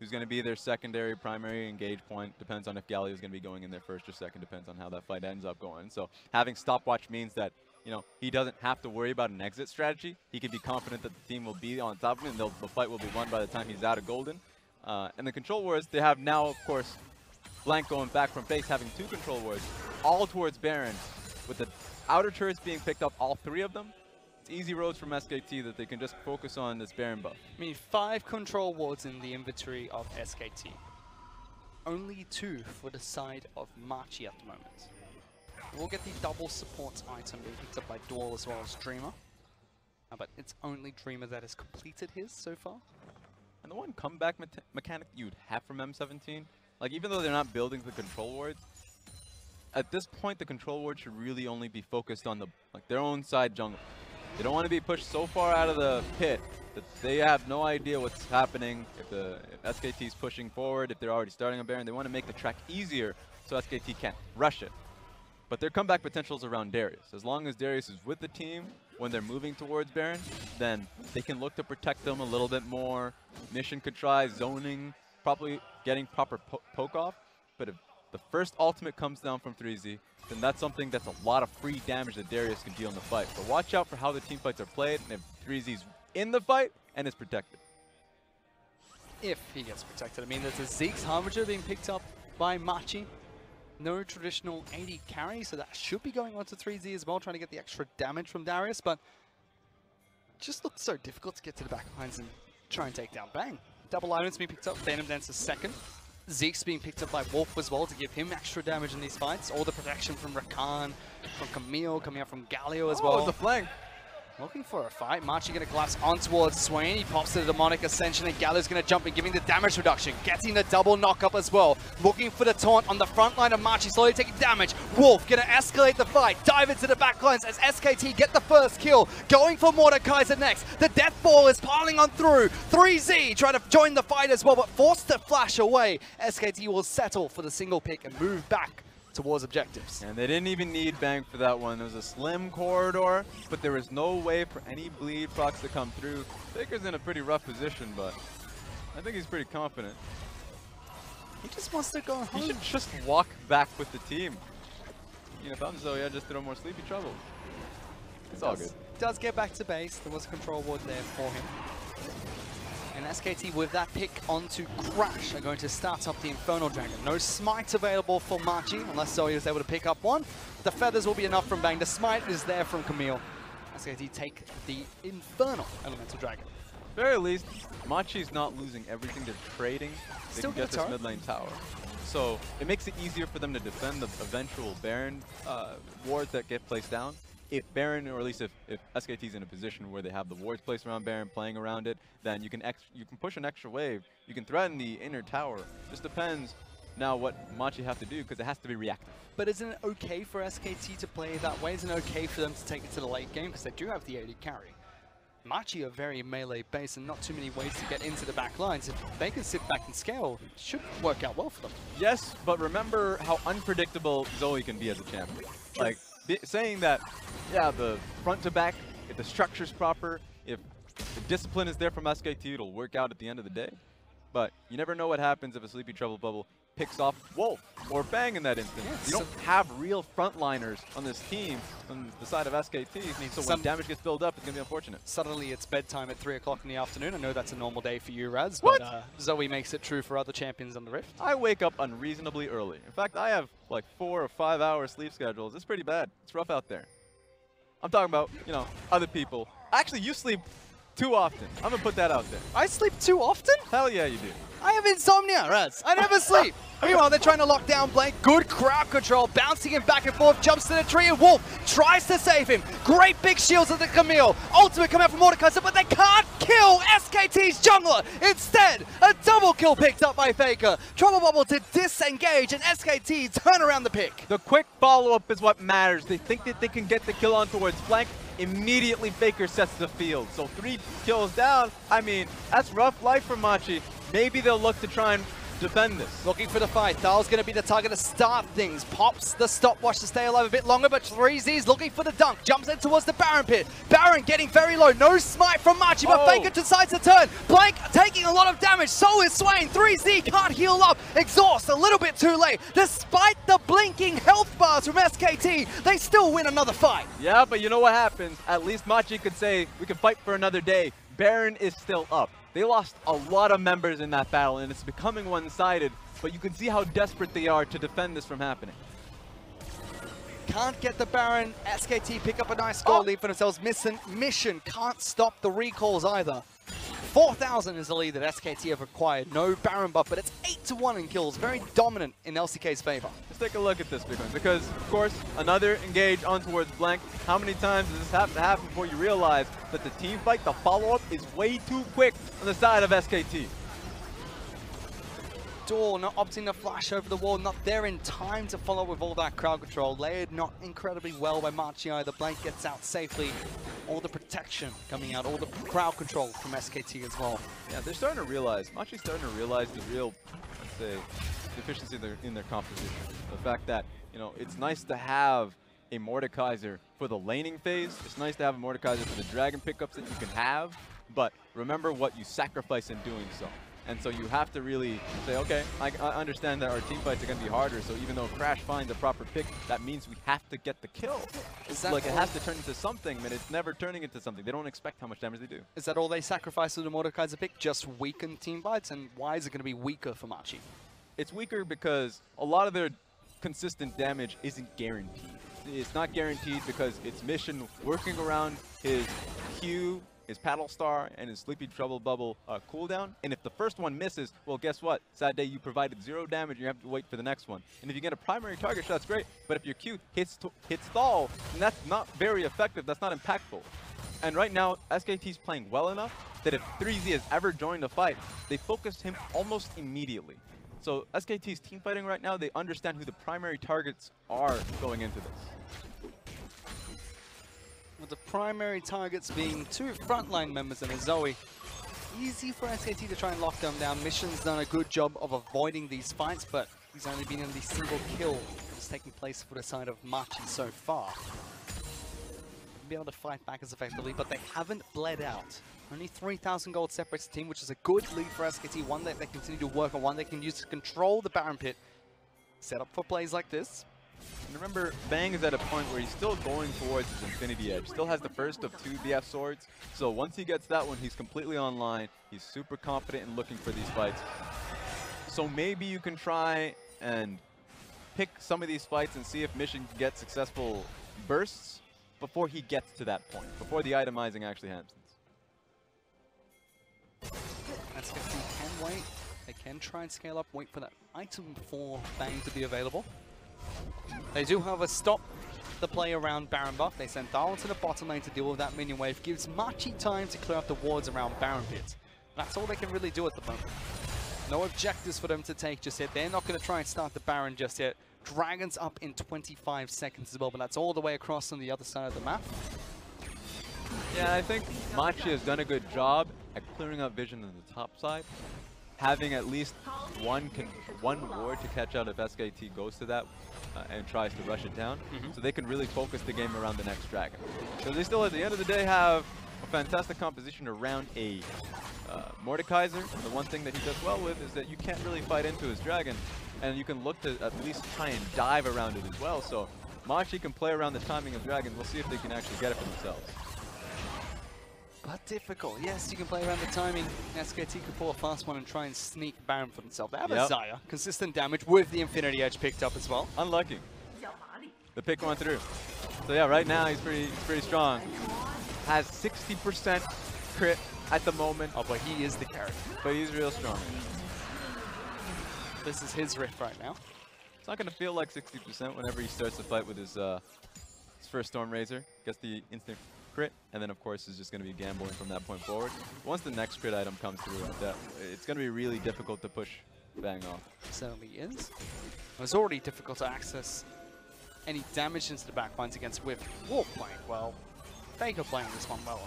who's going to be their secondary, primary engage point. Depends on if Galio is going to be going in there first or second. Depends on how that fight ends up going. So having stopwatch means that, you know, he doesn't have to worry about an exit strategy. He can be confident that the team will be on top of him, and the fight will be won by the time he's out of golden. And the control wars, they have now, of course, Blank going back from base, having 2 control wars, all towards Baron, with the outer turrets being picked up, all 3 of them. It's easy roads from SKT that they can just focus on this Baron buff. I mean, 5 control wards in the inventory of SKT. Only 2 for the side of Machi at the moment. We'll get the double support item being picked up by Duel as well as Dreamer. But it's only Dreamer that has completed his so far. And the one comeback mechanic you'd have from M17, like even though they're not building the control wards, at this point the control ward should really only be focused on their own side jungle. They don't want to be pushed so far out of the pit that they have no idea what's happening. If SKT is pushing forward, if they're already starting a Baron, they want to make the track easier so SKT can't rush it. But their comeback potential is around Darius. As long as Darius is with the team when they're moving towards Baron, then they can look to protect them a little bit more. Mission could try zoning, probably getting proper poke off. But if the first ultimate comes down from 3Z, then that's something that's a lot of free damage that Darius can deal in the fight. So watch out for how the team fights are played, and if 3Z's in the fight and is protected. If he gets protected. I mean, there's a Zeke's Harbinger being picked up by Machi. No traditional AD carry, so that should be going on to 3Z as well, trying to get the extra damage from Darius, but just looks so difficult to get to the back lines and try and take down Bang. Double items being picked up, Venom Dancer second. Zeke's being picked up by Wolf as well to give him extra damage in these fights. All the protection from Rakan, from Camille, coming out from Galio as well. Oh, the flank. Looking for a fight. Machi going to collapse on towards Swain. He pops to the Demonic Ascension, and Galio's going to jump in, giving the damage reduction. Getting the double knock-up as well. Looking for the taunt on the front line of Machi, slowly taking damage. Wolf going to escalate the fight, dive into the back lines as SKT get the first kill. Going for Mordekaiser next. The Death Ball is piling on through. 3Z trying to join the fight as well, but forced to flash away. SKT will settle for the single pick and move back towards objectives. And they didn't even need Bang for that one. There was a slim corridor, but there was no way for any bleed procs to come through. FLICKR's in a pretty rough position, but I think he's pretty confident. He just wants to go home. He should just walk back with the team. You know, Thumbzo, yeah, just throw more sleepy trouble. It's all good. Does get back to base. There was a control ward there for him. And SKT with that pick onto Crash are going to start up the Infernal Dragon. No smite available for Machi unless Zoe is able to pick up one. The feathers will be enough from Bang. The smite is there from Camille. SKT take the Infernal Elemental Dragon. Very least, Machi's not losing everything they're trading. They Still can get this tower. mid lane tower. So it makes it easier for them to defend the eventual Baron wards that get placed down. If Baron, or at least if SKT's in a position where they have the wards placed around Baron, playing around it, then you can push an extra wave. You can threaten the inner tower. Just depends now what Machi have to do, because it has to be reactive. But isn't it okay for SKT to play that way? Isn't it okay for them to take it to the late game? Because they do have the AD carry. Machi are very melee based and not too many ways to get into the back lines. If they can sit back and scale, it should work out well for them. Yes, but remember how unpredictable Zoe can be as a champion. Like, saying that, yeah, the front to back, if the structure's proper, if the discipline is there from SKT, it'll work out at the end of the day. But you never know what happens if a Sleepy Trouble Bubble picks off Wolf or Bang in that instance. Yeah, you don't have real frontliners on this team on the side of SKT, so when damage gets built up, it's going to be unfortunate. Suddenly it's bedtime at 3 o'clock in the afternoon. I know that's a normal day for you, Raz, What? but Zoe makes it true for other champions on the Rift. I wake up unreasonably early. In fact, I have like 4 or 5 hour sleep schedules. It's pretty bad. It's rough out there. I'm talking about, you know, other people. Actually, you sleep too often. I'm going to put that out there. I sleep too often? Hell yeah, you do. I have insomnia, Raz. I never sleep. Meanwhile, they're trying to lock down Blank. Good crowd control, bouncing him back and forth, jumps to the tree, and Wolf tries to save him. Great big shields at the Camille. Ultimate coming out from Mordekaiser, but they can't kill SKT's jungler. Instead, a double kill picked up by FLICKR. Trouble Bubble to disengage, and SKT turn around the pick. The quick follow-up is what matters. They think that they can get the kill on towards flank. Immediately, FLICKR sets the field. So 3 kills down, I mean, that's rough life for Machi. Maybe they'll look to try and defend this. Looking for the fight. Thal's going to be the target to start things. Pops the stopwatch to stay alive a bit longer, but 3Z's looking for the dunk. Jumps in towards the Baron pit. Baron getting very low. No smite from Machi, but FLICKR decides to turn. Blank taking a lot of damage. So is Swain. 3Z can't heal up. Exhaust a little bit too late. Despite the blinking health bars from SKT, they still win another fight. Yeah, but you know what happens? At least Machi could say, we can fight for another day. Baron is still up. They lost a lot of members in that battle, and it's becoming one-sided, but you can see how desperate they are to defend this from happening. Can't get the Baron. SKT pick up a nice goal lead for themselves. Mission can't stop the recalls either. 4,000 is the lead that SKT have acquired. No Baron buff, but it's 8-1 in kills. Very dominant in LCK's favor. Let's take a look at this, Big One, because, of course, another engage on towards Blank. How many times does this have to happen before you realize that the team fight, the follow-up, is way too quick on the side of SKT? Door not opting to flash over the wall, not there in time to follow with all that crowd control. Layered not incredibly well by Machi either. Blank gets out safely. All the protection coming out, all the crowd control from SKT as well. Yeah, they're starting to realize, Machi's starting to realize the real, let's say, deficiency in their composition. The fact that, you know, it's nice to have a Mordekaiser for the laning phase. It's nice to have a Mordekaiser for the dragon pickups that you can have, but remember what you sacrifice in doing so. And so you have to really say, okay, I understand that our team fights are going to be harder, so even though Crash finds a proper pick, that means we have to get the kill. Like, it has to turn into something, but it's never turning into something. They don't expect how much damage they do. Is that all they sacrifice with the Mordekaiser pick? Just weaken team fights? And why is it going to be weaker for Machi? It's weaker because a lot of their consistent damage isn't guaranteed. It's not guaranteed because it's Mission working around his Q, his Paddle Star, and his Sleepy Trouble Bubble cooldown. And if the first one misses, well, guess what? Sad day, you provided 0 damage, you have to wait for the next one. And if you get a primary target shot, that's great. But if your Q hits stall, then that's not very effective. That's not impactful. And right now, SKT's playing well enough that if 3Z has ever joined a fight, they focused him almost immediately. So SKT's team fighting right now, they understand who the primary targets are going into this. With the primary targets being 2 frontline members and a Zoe. Easy for SKT to try and lock them down. Mission's done a good job of avoiding these fights, but he's only been in the single kill that's taking place for the side of Machi so far. Be able to fight back as effectively, but they haven't bled out. Only 3,000 gold separates the team, which is a good lead for SKT. One that they continue to work on, one they can use to control the Baron pit. Set up for plays like this. And remember, Bang is at a point where he's still going towards his Infinity Edge. Still has the first of 2 BF swords. So once he gets that one, he's completely online. He's super confident in looking for these fights. So maybe you can try and pick some of these fights and see if Mission can get successful bursts before he gets to that point, before the itemizing actually happens. SKT can wait. They can try and scale up, wait for that item for Bang to be available. They do, however, stop the play around Baron buff. They send Thal to the bottom lane to deal with that minion wave. Gives Machi time to clear up the wards around Baron pit. That's all they can really do at the moment. No objectives for them to take just yet. They're not going to try and start the Baron just yet. Dragon's up in 25 seconds as well, but that's all the way across on the other side of the map. Yeah, I think Machi has done a good job at clearing up vision on the top side. Having at least one ward to catch out if SKT goes to that and tries to rush it down. So they can really focus the game around the next dragon. So they still, at the end of the day, have a fantastic composition around a Mordekaiser. And the one thing that he does well with is that you can't really fight into his dragon, and you can look to at least try and dive around it as well. So Machi can play around the timing of dragon. We'll see if they can actually get it for themselves. But difficult. Yes, you can play around the timing. SKT could pull a fast one and try and sneak Baron for themselves. They have a Xayah. Consistent damage with the Infinity Edge picked up as well. Unlucky. The pick went through. So yeah, right now he's pretty strong. Has 60% crit at the moment. Oh, but he is the character. But he's real strong. This is his riff right now. It's not going to feel like 60% whenever he starts to fight with his first Stormrazor. Gets the instant crit, and then of course is just going to be gambling from that point forward. Once the next crit item comes through, it's going to be really difficult to push Bang off. Certainly is. It was already difficult to access any damage into the backlines against with Wolf playing well. FLICKR playing this one well.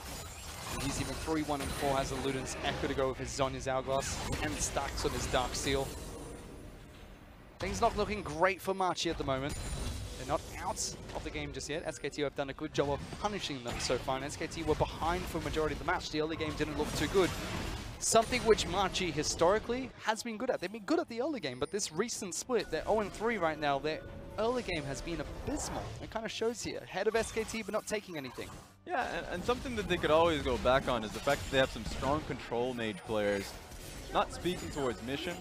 And he's even 3-1 and 4, has a Luden's Echo to go with his Zhonya's Hourglass, and stacks on his Dark Seal. Things not looking great for Machi at the moment. They're not out of the game just yet. SKT have done a good job of punishing them so far, and SKT were behind for the majority of the match. The early game didn't look too good. Something which Machi historically has been good at. They've been good at the early game, but this recent split, they're 0-3 right now. Their early game has been abysmal. It kind of shows here. Ahead of SKT, but not taking anything. Yeah, and something that they could always go back on is the fact that they have some strong control mage players. Not speaking towards Mission,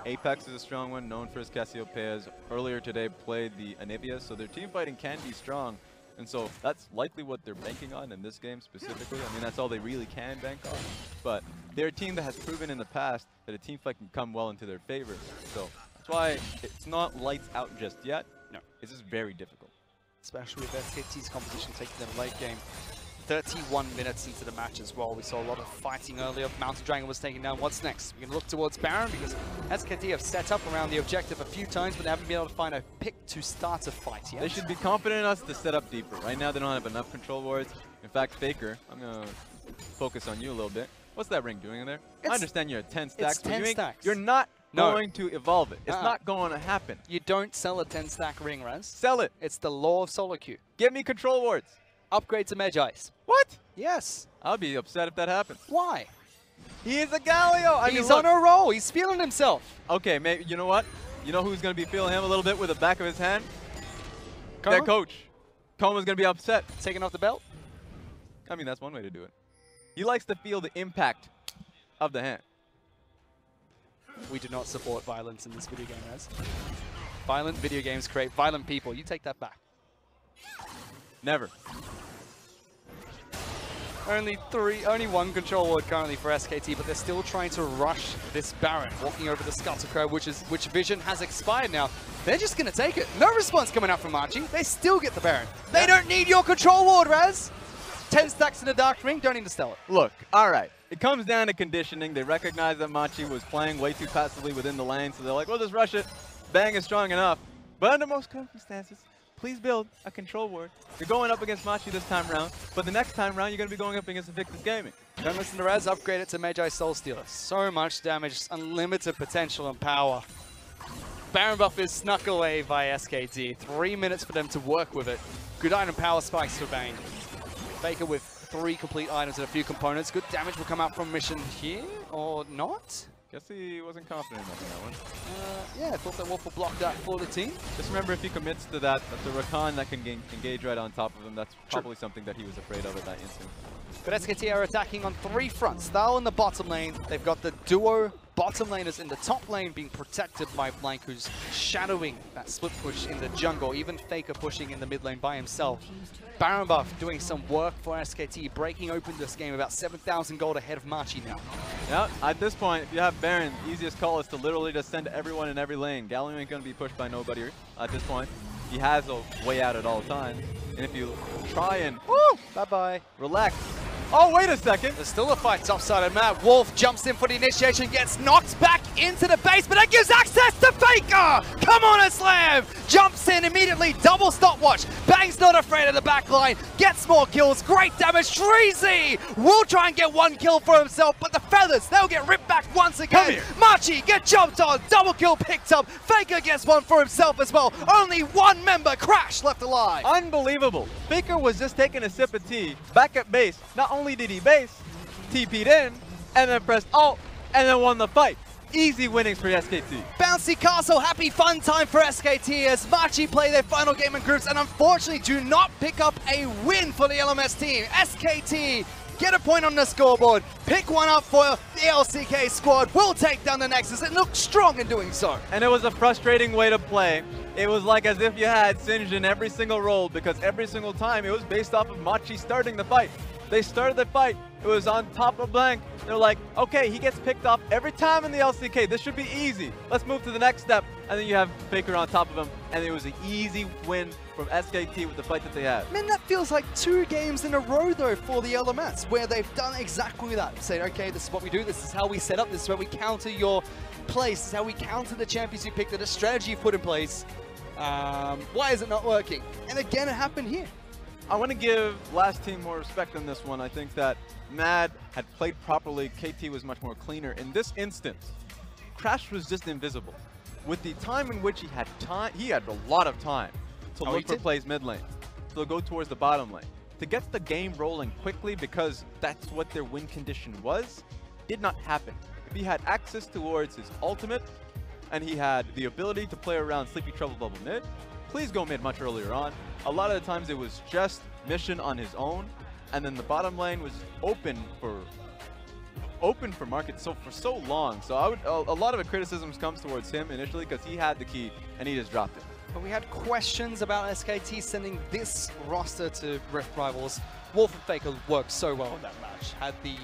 Apex is a strong one, known for his Cassiopeias. Earlier today played the Anivia, so their team fighting can be strong. And so that's likely what they're banking on in this game specifically. I mean, that's all they really can bank on. But they're a team that has proven in the past that a team fight can come well into their favor. So that's why it's not lights out just yet. No, it's just very difficult. Especially with SKT's composition taking them late game. 31 minutes into the match as well. We saw a lot of fighting earlier. Mountain Dragon was taken down. What's next? We're going to look towards Baron because SKT have set up around the objective a few times, but they haven't been able to find a pick to start a fight yet. They should be confident in us to set up deeper. Right now, they don't have enough control wards. In fact, FLICKR, I'm going to focus on you a little bit. What's that ring doing in there? I understand you're at 10 stacks, but 10 stacks. You're not going to evolve it. It's not going to happen. You don't sell a 10-stack ring, Raz. Sell it. It's the law of solo queue. Give me control wards. Upgrade to Magi's. What? Yes. I'll be upset if that happens. Why? He is a Galio. He's on a roll. He's feeling himself. Okay, maybe you know what? You know who's going to be feeling him a little bit with the back of his hand? Coma? That coach. Coma's going to be upset. Taking off the belt? I mean, that's one way to do it. He likes to feel the impact of the hand. We do not support violence in this video game, Raz. Violent video games create violent people. You take that back. Never. Only one control ward currently for SKT, but they're still trying to rush this Baron, walking over the Scuttle Crow, which Vision has expired now. They're just going to take it. No response coming out from Machi. They still get the Baron. They don't need your control ward, Raz. 10 stacks in the Dark Ring, don't need to sell it. Look, all right. It comes down to conditioning. They recognize that Machi was playing way too passively within the lane, so they're like, we'll just rush it. Bang is strong enough. But under most circumstances, please build a control ward. You're going up against Machi this time around, but the next time around, you're going to be going up against Invictus Gaming. Don't listen to Raz, upgrade it to Magi Soul Stealer. So much damage, unlimited potential and power. Baron buff is snuck away by SKT. 3 minutes for them to work with it. Good item power spikes for Bane. FLICKR with 3 complete items and a few components. Good damage will come out from Mission here, or not? Guess he wasn't confident enough in that one. Yeah, I thought that Wolf will block that for the team. Just remember, if he commits to that, that's a Rakan that can engage right on top of him. That's probably something that he was afraid of at that instant. But SKT are attacking on 3 fronts. Thal in the bottom lane. They've got the duo bottom laners in the top lane being protected by Blank, who's shadowing that split push in the jungle. Even FLICKR pushing in the mid lane by himself. Baron buff doing some work for SKT, breaking open this game about 7,000 gold ahead of Machi now. Yeah, at this point, if you have Baron, the easiest call is to literally just send everyone in every lane. Gallium ain't going to be pushed by nobody at this point. He has a way out at all times. And if you try and bye-bye, relax. Oh, wait a second. There's still a fight topside of Matt. Wolf jumps in for the initiation, gets knocked back into the base, but that gives access to FLICKR. Come on, Aslam. Jumps in immediately, double stopwatch. Bang's not afraid of the back line, gets more kills, great damage. Treasy will try and get 1 kill for himself, but the feathers, they'll get ripped back once again. Machi get jumped on, double kill picked up. FLICKR gets 1 for himself as well. Only 1 member, Crash, left alive. Unbelievable. FLICKR was just taking a sip of tea back at base. Not only did he base, TP'd in, and then pressed alt, and then won the fight. Easy winnings for SKT. Bouncy Castle, happy fun time for SKT as Machi play their final game in groups and unfortunately do not pick up a win for the LMS team. SKT get a point on the scoreboard, pick 1 up for the LCK squad, will take down the Nexus and look strong in doing so. And it was a frustrating way to play. It was like as if you had Singed in every single roll because every single time it was based off of Machi starting the fight. They started the fight, it was on top of Blank. They're like, okay, he gets picked off every time in the LCK. This should be easy. Let's move to the next step. And then you have FLICKR on top of him. And it was an easy win from SKT with the fight that they had. Man, that feels like 2 games in a row, though, for the LMS, where they've done exactly that. Saying, okay, this is what we do. This is how we set up. This is where we counter your place. This is how we counter the champions you picked. The strategy you put in place. Why is it not working? And again, it happened here. I want to give last team more respect on this one. I think that Mad had played properly. KT was much more cleaner. In this instance, Crash was just invisible. with the time in which he had a lot of time to look for plays mid lane, to go towards the bottom lane, to get the game rolling quickly because that's what their win condition was, did not happen. If he had access towards his ultimate and he had the ability to play around Sleepy Trouble Bubble mid, please go mid much earlier on. A lot of the times it was just Mission on his own, and then the bottom lane was open for market for so long. So a lot of the criticisms comes towards him initially because he had the key and he just dropped it. But we had questions about SKT sending this roster to Rift Rivals. Wolf and FLICKR worked so well in that match. Had the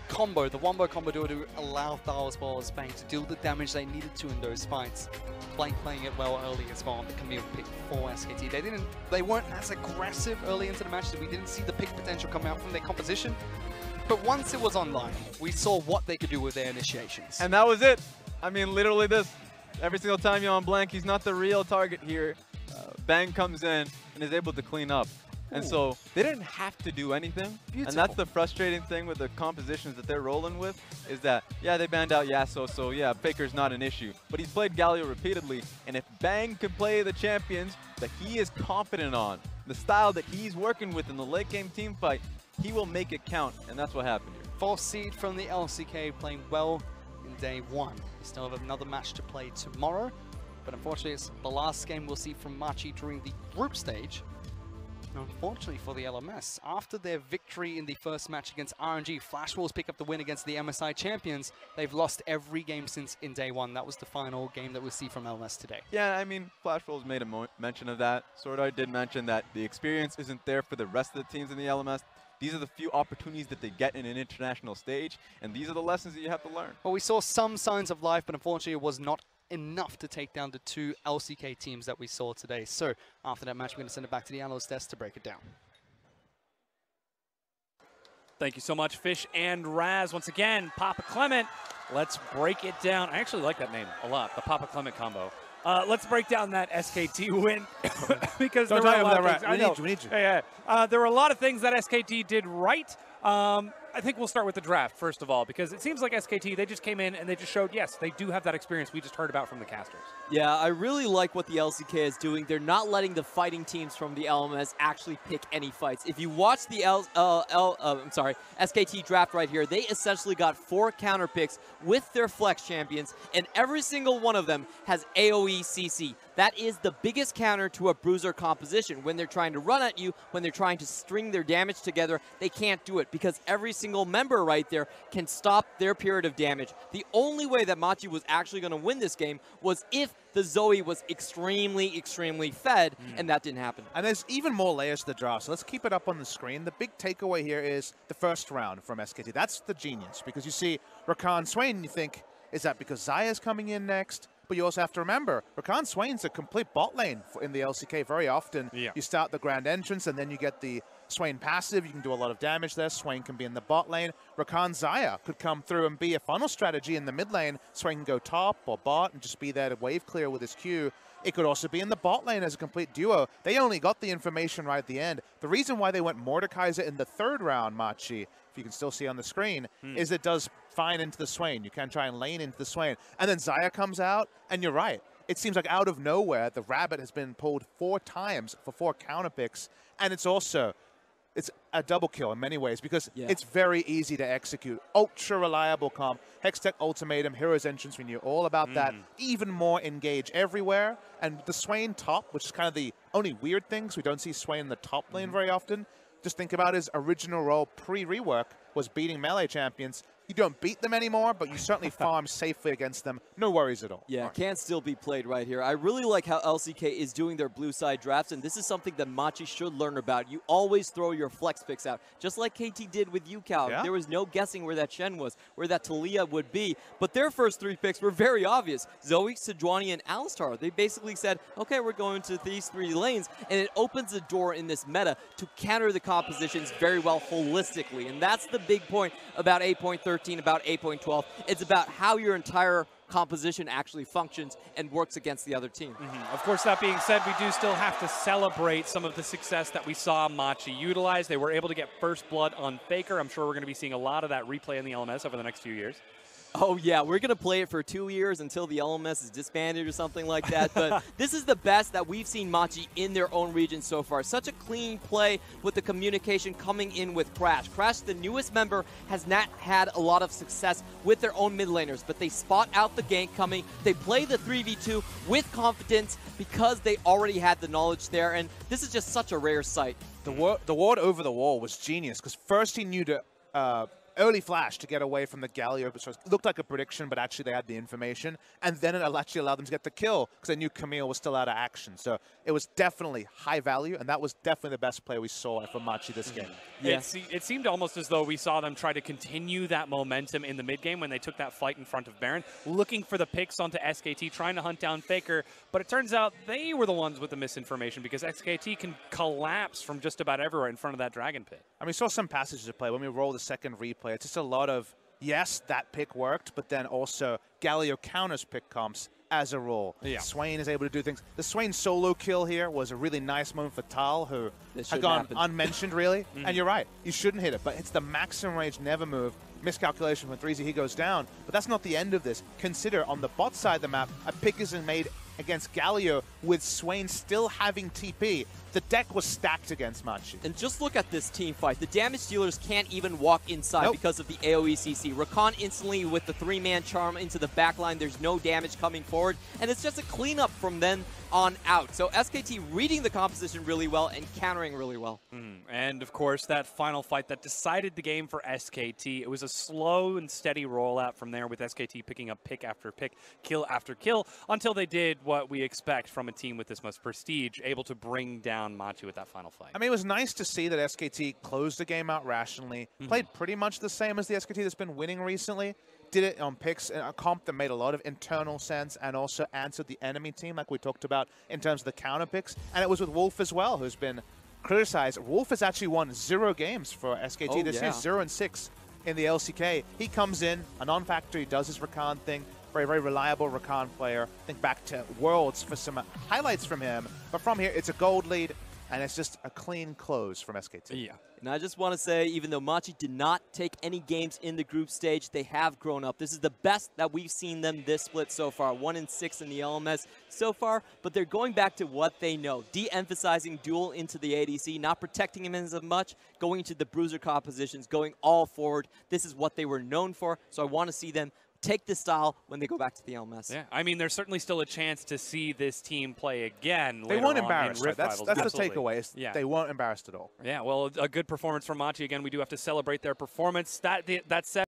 combo, the wombo combo duo to allow Thal as well as Bang to deal the damage they needed to in those fights. Blank playing it well early as well on the Camille pick for SKT. They weren't as aggressive early into the match, so we didn't see the pick potential come out from their composition. But once it was online, we saw what they could do with their initiations. And that was it. I mean, literally this. Every single time you're on Blank, he's not the real target here. Bang comes in and is able to clean up. And so they didn't have to do anything. Beautiful. And that's the frustrating thing with the compositions that they're rolling with, is that, yeah, they banned out Yasuo, so yeah, FLICKR's not an issue. But he's played Galio repeatedly, and if Bang can play the champions that he is confident on, the style that he's working with in the late game team fight, he will make it count, and that's what happened here. 4th seed from the LCK playing well in day 1. We still have another match to play tomorrow, but unfortunately it's the last game we'll see from Machi during the group stage. And unfortunately for the LMS, after their victory in the first match against RNG, Flash Wolves pick up the win against the MSI champions. They've lost every game since in day 1. That was the final game that we'll see from LMS today. Yeah, I mean, Flash Wolves made a mention of that. Swordart did mention that the experience isn't there for the rest of the teams in the LMS. These are the few opportunities that they get in an international stage, and these are the lessons that you have to learn. Well, we saw some signs of life, but unfortunately it was not enough to take down the 2 LCK teams that we saw today. So after that match, we're going to send it back to the analyst desk to break it down. Thank you so much, Fish and Raz. Once again, Papa Clement, let's break it down. I actually like that name a lot, the Papa Clement combo. Let's break down that SKT win because there were a lot of things. We need you. There were a lot of things that SKT did right. I think we'll start with the draft, first of all, because it seems like SKT, they just came in and they just showed, yes, they do have that experience we just heard about from the casters. Yeah, I really like what the LCK is doing. They're not letting the fighting teams from the LMS actually pick any fights. If you watch the SKT draft right here, they essentially got 4 counter picks with their flex champions, and every single one of them has AoE CC. That is the biggest counter to a bruiser composition. When they're trying to run at you, when they're trying to string their damage together, they can't do it because every single member right there can stop their period of damage. The only way that Machi was actually going to win this game was if the Zoe was extremely, extremely fed, and that didn't happen. And there's even more layers to the draft, so let's keep it up on the screen. The big takeaway here is the first round from SKT. That's the genius, because you see Rakan Swain, and you think, is that because Zaya's coming in next? But you also have to remember, Rakan Swain's a complete bot lane in the LCK very often. Yeah. You start the grand entrance, and then you get the Swain passive. You can do a lot of damage there. Swain can be in the bot lane. Rakan Zaya could come through and be a funnel strategy in the mid lane. Swain can go top or bot and just be there to wave clear with his Q. It could also be in the bot lane as a complete duo. They only got the information right at the end. The reason why they went Mordekaiser in the 3rd round, Machi, if you can still see on the screen, is it does fine into the Swain. You can try and lane into the Swain. And then Zaya comes out, and you're right. It seems like out of nowhere, the Rabbit has been pulled 4 times for 4 counter picks. And it's also, it's a double kill in many ways because it's very easy to execute. Ultra reliable comp. Hextech Ultimatum, Hero's Entrance, we knew all about that. Even more engage everywhere. And the Swain top, which is kind of the only weird thing, so we don't see Swain in the top lane very often. Just think about his original role pre-rework was beating melee champions. You don't beat them anymore, but you certainly farm safely against them. No worries at all. Yeah, can still be played right here. I really like how LCK is doing their blue side drafts, and this is something that Machi should learn about. You always throw your flex picks out, just like KT did with UCal. Yeah. There was no guessing where that Shen was, where that Talia would be. But their first 3 picks were very obvious. Zoe, Sejuani, and Alistar. They basically said, okay, we're going to these 3 lanes, and it opens the door in this meta to counter the compositions very well holistically. And that's the big point about 8.13. About 8.12. It's about how your entire composition actually functions and works against the other team. Of course, that being said, we do still have to celebrate some of the success that we saw Machi utilize. They were able to get first blood on FLICKR. I'm sure we're going to be seeing a lot of that replay in the LMS over the next few years. Oh, yeah. We're going to play it for 2 years until the LMS is disbanded or something like that. But this is the best that we've seen Machi in their own region so far. Such a clean play with the communication coming in with Crash. Crash, the newest member, has not had a lot of success with their own mid laners, but they spot out the gank coming. They play the 3v2 with confidence because they already had the knowledge there, and this is just such a rare sight. The ward over the wall was genius, because first he knew to early flash to get away from the Galio, so it looked like a prediction, but actually they had the information, and then it actually allowed them to get the kill, because they knew Camille was still out of action. So it was definitely high value, and that was definitely the best play we saw from Machi this game. Yeah. It seemed almost as though we saw them try to continue that momentum in the mid game when they took that fight in front of Baron, looking for the picks onto SKT, trying to hunt down FLICKR, but it turns out they were the ones with the misinformation, because SKT can collapse from just about everywhere in front of that Dragon Pit. I mean, we saw some passages of play. When we roll the second replay, it's just a lot of, yes, that pick worked, but then also Galio counters pick comps as a rule. Yeah. Swain is able to do things. The Swain solo kill here was a really nice moment for Tal, who had gone unmentioned, really. And you're right, you shouldn't hit it, but it's the maximum range never move. Miscalculation from 3Z, he goes down. But that's not the end of this. Consider, on the bot side of the map, a pick is made against Galio with Swain still having TP. The deck was stacked against Machi. And just look at this team fight. The damage dealers can't even walk inside because of the AoE CC. Rakan instantly with the 3-man charm into the backline. There's no damage coming forward. And it's just a cleanup from then on out. So SKT reading the composition really well and countering really well. And of course, that final fight that decided the game for SKT. It was a slow and steady rollout from there, with SKT picking up pick after pick, kill after kill, until they did what we expect from a team with this much prestige, able to bring down Machi with that final fight. I mean, it was nice to see that SKT closed the game out rationally, played pretty much the same as the SKT that's been winning recently, did it on picks, a comp that made a lot of internal sense, and also answered the enemy team like we talked about in terms of the counter picks. And it was with Wolf as well, who's been criticized. Wolf has actually won 0 games for SKT this year, 0-6 in the LCK. He comes in, a non-factor, he does his Rakan thing, very, very reliable Rakan player. Think back to Worlds for some highlights from him. But from here, it's a gold lead, and it's just a clean close from SKT. Yeah. And I just want to say, even though Machi did not take any games in the group stage, they have grown up. This is the best that we've seen them this split so far. 1-6 in the LMS so far, but they're going back to what they know. De-emphasizing duel into the ADC, not protecting him as much, going into the bruiser compositions, going all forward. This is what they were known for, so I want to see them take this style when they go back to the LMS. Yeah, I mean, there's certainly still a chance to see this team play again. They weren't embarrassed. Right? That's the takeaway. Yeah. They weren't embarrassed at all. Yeah, well, a good performance from Machi. Again, we do have to celebrate their performance. That said,